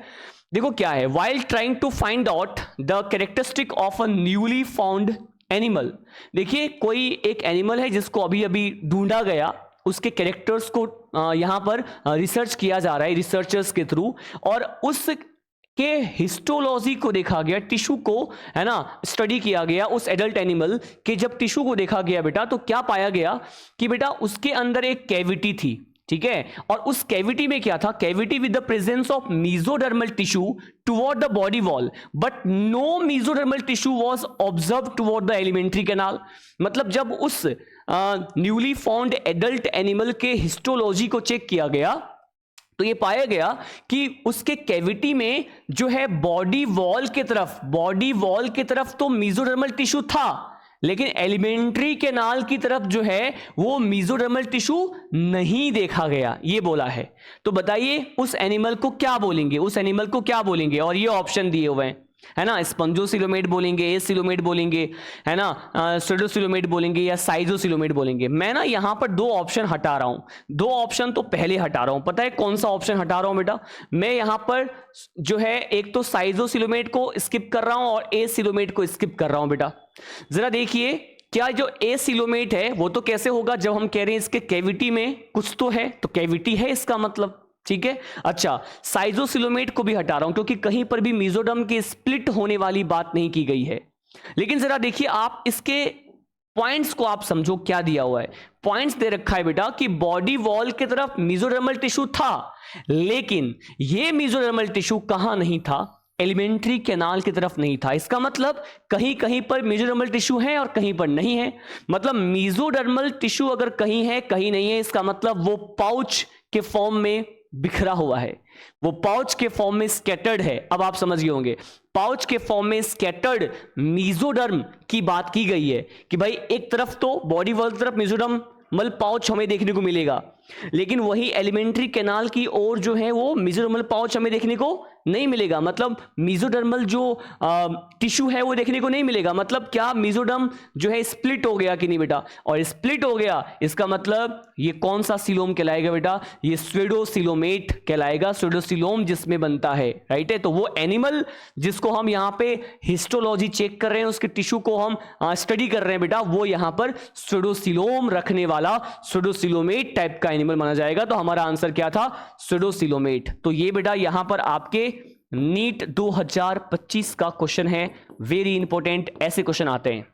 देखो क्या है, while trying to find out the characteristic of a newly found animal। देखिए कोई एक एनिमल है जिसको अभी अभी ढूंढा गया, उसके कैरेक्टर्स को यहां पर रिसर्च किया जा रहा है रिसर्चर्स के थ्रू, और उस के हिस्टोलॉजी को देखा गया, टिश्यू को है ना स्टडी किया गया उस एडल्ट एनिमल के। जब टिश्यू को देखा गया बेटा तो क्या पाया गया कि बेटा उसके अंदर एक कैविटी थी, ठीक है। और उस कैविटी में क्या था? Cavity with the presence of mesodermal tissue toward the body wall, but no mesodermal tissue was observed toward the alimentary canal. मतलब जब उस न्यूली फाउंड एडल्ट एनिमल के हिस्टोलॉजी को चेक किया गया तो ये पाया गया कि उसके कैविटी में जो है बॉडी वॉल की तरफ तो मेसोडर्मल टिश्यू था, लेकिन एलिमेंट्री कैनाल की तरफ जो है वो मेसोडर्मल टिश्यू नहीं देखा गया, ये बोला है। तो बताइए उस एनिमल को क्या बोलेंगे? और ये ऑप्शन दिए हुए हैं, है ना। स्पंजोसिलोमेट बोलेंगे, एसिलोमेट बोलेंगे, है ना, स्यूडोसिलोमेट बोलेंगे या साइजोसिलोमेट बोलेंगे। मैं ना यहां पर दो ऑप्शन हटा रहा हूं, दो ऑप्शन तो पहले हटा रहा हूं। पता है कौन सा ऑप्शन हटा रहा हूं बेटा? मैं यहां पर जो है एक तो साइजोसिलोमेट को स्किप कर रहा हूं और एसिलोमेट को स्किप कर रहा हूं बेटा। जरा देखिए क्या जो एसिलोमेट है वो तो कैसे होगा जब हम कह रहे हैं इसके कैविटी में कुछ तो है, तो कैविटी है इसका मतलब, ठीक है। अच्छा साइजोसिलोमेट को भी हटा रहा हूं क्योंकि कहीं पर भी मेसोडर्म के स्प्लिट होने वाली बात नहीं की गई है। लेकिन जरा देखिए आप इसके पॉइंट्स को आप समझो, क्या दिया हुआ है। पॉइंट्स दे रखा है बेटा कि बॉडी वॉल की तरफ मेसोडर्मल टिश्यू था, लेकिन ये मेसोडर्मल टिश्यू कहां नहीं था? एलिमेंट्री कैनाल की तरफ नहीं था। इसका मतलब कहीं कहीं पर मेसोडर्मल टिश्यू है और कहीं पर नहीं है। मतलब मेसोडर्मल टिश्यू अगर कहीं है कहीं नहीं है, इसका मतलब वो पाउच के फॉर्म में बिखरा हुआ है, वो पाउच के फॉर्म में स्कैटर्ड है। अब आप समझ गए होंगे, पाउच के फॉर्म में स्कैटर्ड मेसोडर्म की बात की गई है कि भाई एक तरफ तो बॉडी वाल तरफ मेसोडर्म मल पाउच हमें देखने को मिलेगा, लेकिन वही एलिमेंट्री कैनाल की ओर जो है वो मेसोडर्मल पाउच हमें देखने को नहीं मिलेगा। मतलब मेसोडर्मल जो टिश्यू है वो देखने को नहीं मिलेगा। मतलब क्या मेसोडर्म जो है स्प्लिट हो गया कि नहीं बेटा? और स्प्लिट हो गया इसका मतलब ये कौन सा सीलोम कहलाएगा बेटा? ये स्यूडोसिलोमेट कहलाएगा। स्यूडोसिलोम जिसमें बनता है, राइट है। तो वो एनिमल जिसको हम यहाँ पे हिस्टोलॉजी चेक कर रहे हैं, उसके टिश्यू को हम स्टडी कर रहे हैं बेटा, वो यहाँ पर स्यूडोसिलोम रखने वाला स्यूडोसिलोमेट टाइप का एनिमल माना जाएगा। तो हमारा आंसर क्या था? स्यूडोसिलोमेट। तो ये बेटा यहां पर आपके नीट 2025 का क्वेश्चन है, वेरी इंपॉर्टेंट, ऐसे क्वेश्चन आते हैं।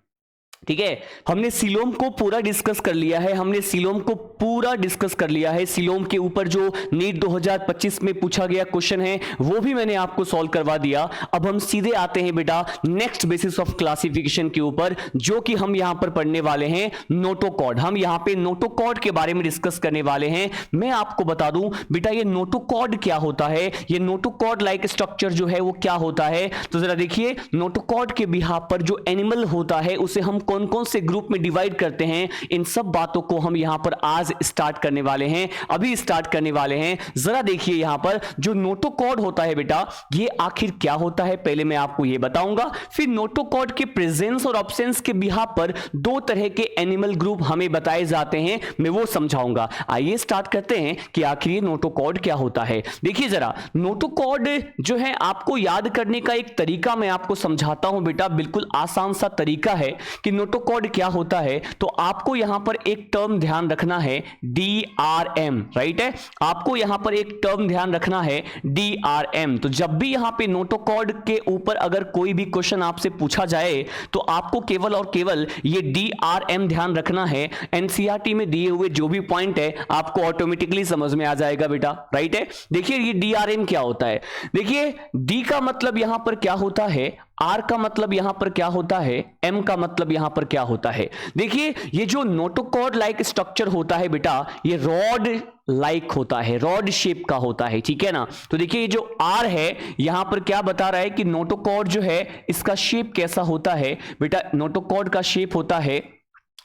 ठीक है, हमने सीलोम को पूरा डिस्कस कर लिया है, हमने सीलोम को पूरा डिस्कस कर लिया है। सीलोम के ऊपर जो नीट 2025 में पूछा गया क्वेश्चन है वो भी मैंने आपको सॉल्व करवा दिया। अब हम सीधे आते हैं बेटा नेक्स्ट बेसिस ऑफ क्लासिफिकेशन के ऊपर, जो कि हम यहां पर पढ़ने वाले हैं नोटोकॉर्ड। हम यहां पे नोटोकॉर्ड के बारे में डिस्कस करने वाले हैं। मैं आपको बता दूं बेटा ये नोटोकॉर्ड क्या होता है, ये नोटोकॉर्ड लाइक स्ट्रक्चर जो है वो क्या होता है। तो जरा देखिए, नोटोकॉर्ड के बिहाफ पर जो एनिमल होता है उसे हम कौन कौन से ग्रुप में डिवाइड करते हैं, इन सब बातों को हम यहां पर आज स्टार्ट करने वाले हैं, अभी स्टार्ट करने वाले हैं। जरा देखिए यहां पर जो नोटोकॉर्ड होता है बेटा, ये आखिर क्या होता है पहले मैं आपको ये बताऊंगा, फिर नोटोकॉर्ड के प्रेजेंस और ऑब्सेंस के बिहाफ पर दो तरह के एनिमल ग्रुप हमें बताए जाते हैं, मैं वो समझाऊंगा। आइए स्टार्ट करते हैं कि आखिर ये नोटोकॉर्ड क्या होता है। देखिए जरा, नोटोकॉर्ड जो है आपको याद करने का एक तरीका मैं आपको समझाता हूं बेटा, बिल्कुल आसान सा तरीका है कि नोटोकॉर्ड क्या होता है। तो आपको यहां पर एक टर्म ध्यान रखना है, DRM, राइट है। आपको यहां पर एक टर्म ध्यान रखना है, DRM। तो जब भी यहां पे नोटोकॉर्ड के ऊपर अगर कोई भी क्वेश्चन आपसे पूछा जाए तो आपको केवल और केवल ये DRM ध्यान रखना है। एनसीईआरटी में दिए हुए जो भी पॉइंट है आपको ऑटोमेटिकली समझ में आ जाएगा बेटा, राइट है। देखिए ये DRM क्या होता है, देखिए D का मतलब यहां पर क्या होता है, R का मतलब यहां पर क्या होता है, M का मतलब यहां पर क्या होता है। देखिए ये जो नोटोकॉर्ड लाइक स्ट्रक्चर होता है बेटा, ये रॉड लाइक होता है, रॉड शेप का होता है, ठीक है ना। तो देखिए ये जो R है यहां पर क्या बता रहा है कि नोटोकॉर्ड जो है इसका शेप कैसा होता है बेटा, नोटोकॉर्ड का शेप होता है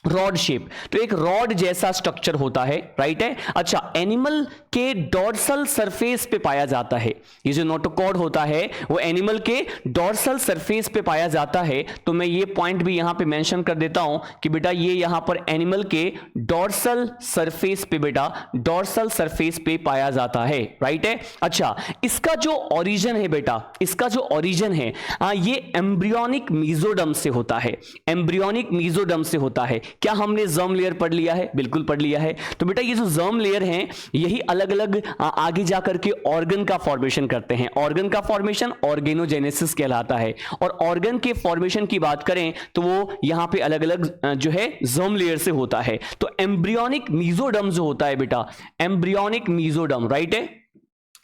रॉड शेप। तो एक रॉड जैसा स्ट्रक्चर होता है, राइट है। अच्छा, एनिमल के डॉर्सल सरफेस पे पाया जाता है, ये जो नोटोकॉर्ड होता है वो एनिमल के डॉर्सल सरफेस पे पाया जाता है। तो मैं ये पॉइंट भी यहां पे मेंशन कर देता हूं कि बेटा ये यहां पर एनिमल के डॉर्सल सरफेस पे बेटा, डॉर्सल सरफेस पे पाया जाता है, राइट है। अच्छा, इसका जो ओरिजिन है बेटा, इसका जो ओरिजिन है ये एम्ब्रियोनिक मेसोडर्म से होता है, एम्ब्रियोनिक मेसोडर्म से होता है। क्या हमने जर्म लेयर पढ़ लिया है? बिल्कुल पढ़ लिया है। तो बेटा ये जो जर्म लेयर हैं यही अलग अलग आगे जाकर के ऑर्गन का फॉर्मेशन करते हैं। ऑर्गन का फॉर्मेशन ऑर्गेनोजेनेसिस कहलाता है। और ऑर्गन के फॉर्मेशन की बात करें तो वो यहां पे अलग अलग जो है जर्म लेयर से होता है। तो एम्ब्रियोनिक मेसोडर्म जो होता है बेटा, एम्ब्रियोनिक मेसोडर्म, राइट है।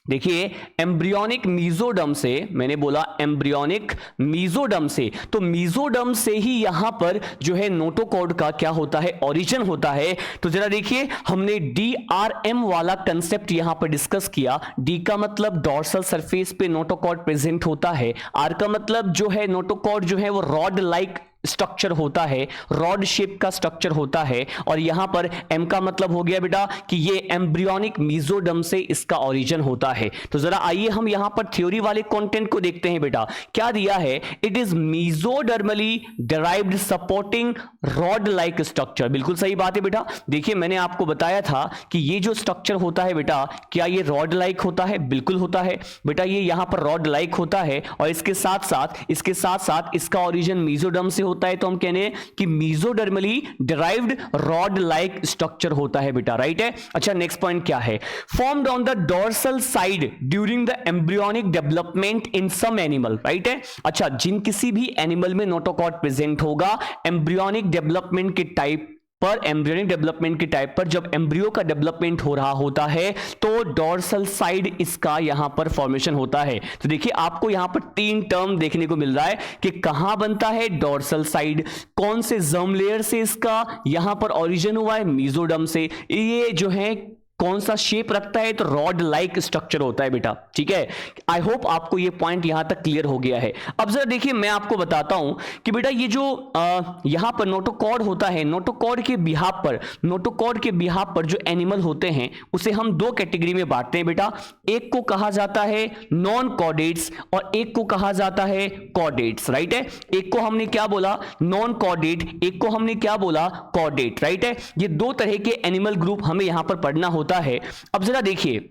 देखिए एम्ब्रियोनिक मेसोडर्म से, मैंने बोला एम्ब्रियोनिक मेसोडर्म से, तो मेसोडर्म से ही यहां पर जो है नोटोकॉर्ड का क्या होता है, ओरिजिन होता है। तो जरा देखिए हमने DRM वाला कंसेप्ट यहां पर डिस्कस किया। D का मतलब डॉर्सल सरफेस पे नोटोकॉर्ड प्रेजेंट होता है। R का मतलब जो है नोटोकॉर्ड जो है वो रॉड लाइक स्ट्रक्चर होता है, रॉड शेप का स्ट्रक्चर होता है। और यहां पर M का मतलब हो गया बेटा कि ये एम्ब्रियोनिक मेसोडर्म से इसका ओरिजिन होता है। तो जरा आइए हम यहां पर थ्योरी वाले कंटेंट को देखते हैं बेटा, क्या दिया है, it is मेसोडर्मली derived supporting rod like structure. बिल्कुल सही बात है बेटा। देखिए मैंने आपको बताया था कि ये जो स्ट्रक्चर होता है बेटा, क्या ये रॉड लाइक होता है? बिल्कुल होता है बेटा, ये यहां पर रॉड लाइक होता है। और इसके साथ साथ इसका ओरिजिन मेसोडर्म से होता है। तो हम कहने हैं कि मेसोडर्मली डिराइव्ड रॉड लाइक स्ट्रक्चर होता है बेटा, राइट है। अच्छा, नेक्स्ट पॉइंट क्या है, formed on the dorsal side during the embryonic development in some animal, right है। अच्छा, जिन किसी भी एनिमल में नोटोकॉर्ड प्रेजेंट होगा एम्ब्रियोनिक डेवलपमेंट के टाइप पर, एम्ब्रियोनिक डेवलपमेंट के टाइप पर, जब एम्ब्रियो का डेवलपमेंट हो रहा होता है तो डॉर्सल साइड इसका यहां पर फॉर्मेशन होता है। तो देखिए आपको यहां पर तीन टर्म देखने को मिल रहा है कि कहां बनता है, डॉर्सल साइड, कौन से जर्म लेयर से इसका यहां पर ओरिजिन हुआ है, मेसोडर्म से। ये जो है कौन सा शेप रखता है, तो रॉड लाइक स्ट्रक्चर होता है बेटा, ठीक है। आई होप आपको ये पॉइंट यहां तक क्लियर हो गया है। अब जरा देखिए मैं आपको बताता हूं कि बेटा ये जो यहां पर नोटोकॉर्ड होता है, नोटोकॉर्ड के बिहाफ पर जो एनिमल होते हैं उसे हम दो कैटेगरी में बांटते हैं बेटा। एक को कहा जाता है नॉन कॉर्डेट्स और एक को कहा जाता है कॉर्डेट्स, राइट है। एक को हमने क्या बोला, नॉन कॉर्डेट, एक को हमने क्या बोला, कॉर्डेट, राइट है। ये दो तरह के एनिमल ग्रुप हमें यहां पर पढ़ना होता है। अब जरा देखिए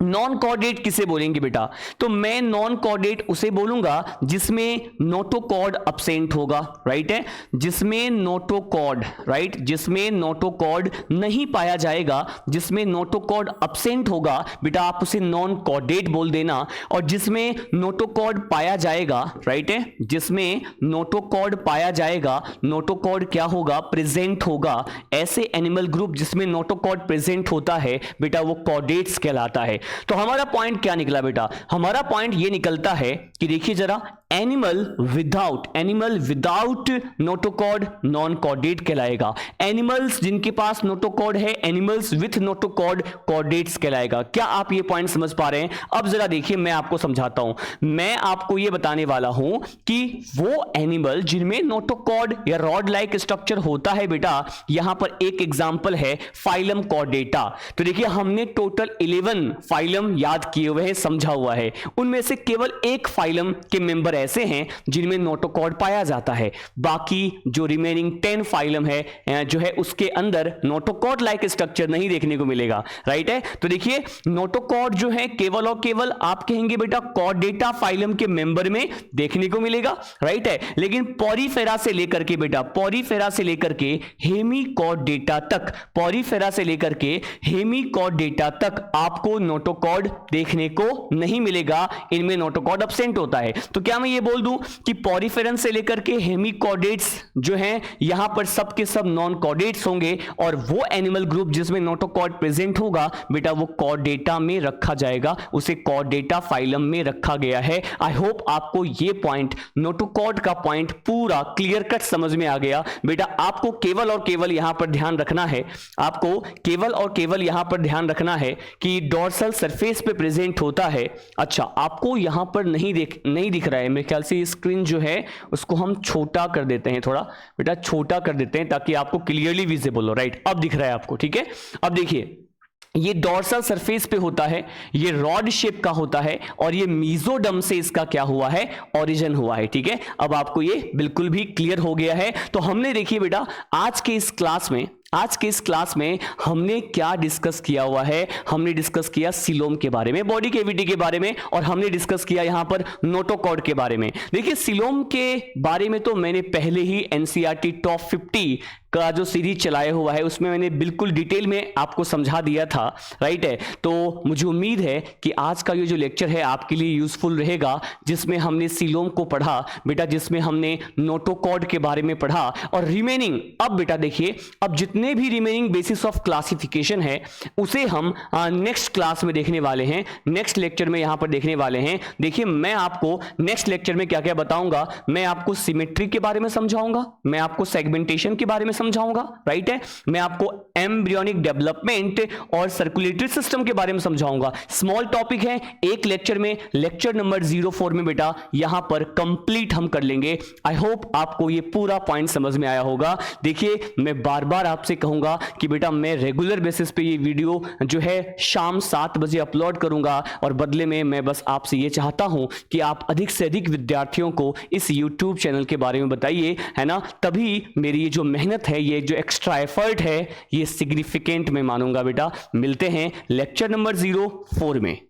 नॉन कॉर्डेट किसे बोलेंगे बेटा, तो मैं नॉन कॉर्डेट उसे बोलूंगा जिसमें नोटोकॉर्ड अब्सेंट होगा, राइट है, जिसमें नोटोकॉर्ड, राइट, जिसमें नोटोकॉर्ड नहीं पाया जाएगा, जिसमें नोटोकॉर्ड अब्सेंट होगा बेटा आप उसे नॉन कॉर्डेट बोल देना। और जिसमें नोटोकॉर्ड पाया जाएगा, राइट है, जिसमें नोटोकॉर्ड पाया जाएगा, नोटोकॉर्ड क्या होगा, प्रेजेंट होगा। ऐसे एनिमल ग्रुप जिसमें नोटोकॉर्ड प्रेजेंट होता है बेटा वो कॉर्डेट्स कहलाता है। तो हमारा पॉइंट क्या निकला बेटा, हमारा पॉइंट ये निकलता है कि देखिए जरा animal without notochord non chordate कहलाएगा। एनिमल्स जिनके पास नोटोकॉर्ड है, एनिमल्स विथ नोटोकॉर्ड कॉर्डेट्स कहलाएगा। क्या आप ये पॉइंट समझ पा रहे हैं? अब जरा देखिए मैं आपको समझाता हूं। मैं आपको ये बताने वाला हूं कि वो एनिमल जिनमें नोटोकॉर्ड या रॉड लाइक स्ट्रक्चर होता है बेटा, यहां पर एक एग्जांपल है फाइलम कॉर्डेटा। तो देखिए हमने टोटल 11 फाइलम याद किए हुए हैं, समझा हुआ है। उनमें से केवल एक फाइलम के मेंबर ऐसे हैं जिनमें नोटोकॉर्ड पाया जाता है। बाकी जो रिमेनिंग 10 फाइलम है जो है उसके अंदर नोटोकॉर्ड लाइक स्ट्रक्चर नहीं देखने को मिलेगा, राइट है। तो देखिए नोटोकॉर्ड जो है केवल और केवल आप कहेंगे बेटा कॉर्डेटा फाइलम के मेंबर में देखने को मिलेगा, राइट है। लेकिन पॉरीफेरा से लेकर के बेटा, पॉरीफेरा से लेकर के हेमीकॉर्डेटा तक, पॉरीफेरा से लेकर के हेमीकॉर्डेटा तक आपको नोटोकॉर्ड देखने को नहीं मिलेगा, इनमें नोटोकॉर्ड एब्सेंट होता है। तो क्या मैं ये बोल दूं कि पॉरीफेरन से लेकर के हेमीकॉर्डेट्स जो हैं यहां पर सब के सब नॉन कॉर्डेट्स होंगे और वो एनिमल ग्रुप जिसमें नोटोकॉर्ड प्रेजेंट होगा बेटा वो कॉर्डेटा में रखा जाएगा, उसे कॉर्डेटा फाइलम में रखा गया है। आई होप आपको ये पॉइंट, नोटोकॉर्ड का पॉइंट पूरा क्लियर कट समझ में आ गया बेटा। आपको केवल और केवल यहां पर ध्यान रखना है, आपको केवल और केवल यहां पर ध्यान रखना है कि डोर्सल सरफेस पे प्रेजेंट होता है। अच्छा आपको यहां पर नहीं दिख रहा है, मेरे ख्याल से स्क्रीन जो है उसको हम छोटा कर देते हैं, थोड़ा बेटा छोटा कर देते हैं ताकि आपको क्लियरली विजिबल हो, राइट। अब दिख रहा है आपको, ठीक है। अब देखिए ये डोर्सल सरफेस पे होता है, ये रॉड शेप का होता है और ये मीजोडर्म से इसका क्या हुआ है, ओरिजिन हुआ है, ठीक है। अब आपको ये बिल्कुल भी क्लियर हो गया है। तो हमने देखिए बेटा आज के इस क्लास में हमने क्या डिस्कस किया हुआ है, हमने डिस्कस किया सीलोम के बारे में, बॉडी कैविटी के बारे में, और हमने डिस्कस किया यहां पर नोटोकॉर्ड के बारे में। देखिए सीलोम के बारे में तो मैंने पहले ही एनसीईआरटी टॉप 50 का जो सीरीज चलाया हुआ है उसमें मैंने बिल्कुल डिटेल में आपको समझा दिया था, राइट है। तो मुझे उम्मीद है कि आज का ये जो लेक्चर है आपके लिए यूजफुल रहेगा, जिसमें हमने सीलोम को पढ़ा बेटा, जिसमें हमने नोटोकॉर्ड के बारे में पढ़ा और रिमेनिंग, अब बेटा देखिए अब जितने भी रिमेनिंग बेसिस ऑफ क्लासिफिकेशन है उसे हम नेक्स्ट क्लास में देखने वाले हैं, नेक्स्ट लेक्चर में यहां पर देखने वाले हैं। देखिए मैं आपको नेक्स्ट लेक्चर में क्या क्या बताऊंगा, मैं आपको सिमेट्री के बारे में समझाऊंगा, मैं आपको सेगमेंटेशन के बारे में समझाऊंगा, राइट है, मैं आपको एम्ब्रियोनिक डेवलपमेंट और सर्कुलेटरी सिस्टम के बारे में समझाऊंगा। स्मॉल टॉपिक है, एक लेक्चर में, लेक्चर नंबर 04 में बेटा यहां पर कंप्लीट हम कर लेंगे। आई होप आपको ये पूरा पॉइंट समझ में आया होगा। देखिए मैं बार बार आपसे कहूंगा कि बेटा मैं रेगुलर बेसिस पे ये वीडियो जो है शाम 7 बजे अपलोड करूंगा और बदले में मैं बस आपसे ये चाहता हूं कि आप अधिक से अधिक विद्यार्थियों को इस YouTube चैनल के बारे में बताइए, है ना। तभी मेरी ये जो मेहनत है, ये जो एक्स्ट्रा एफर्ट है, ये सिग्निफिकेंट मैं मानूंगा बेटा। मिलते हैं लेक्चर नंबर 04 में।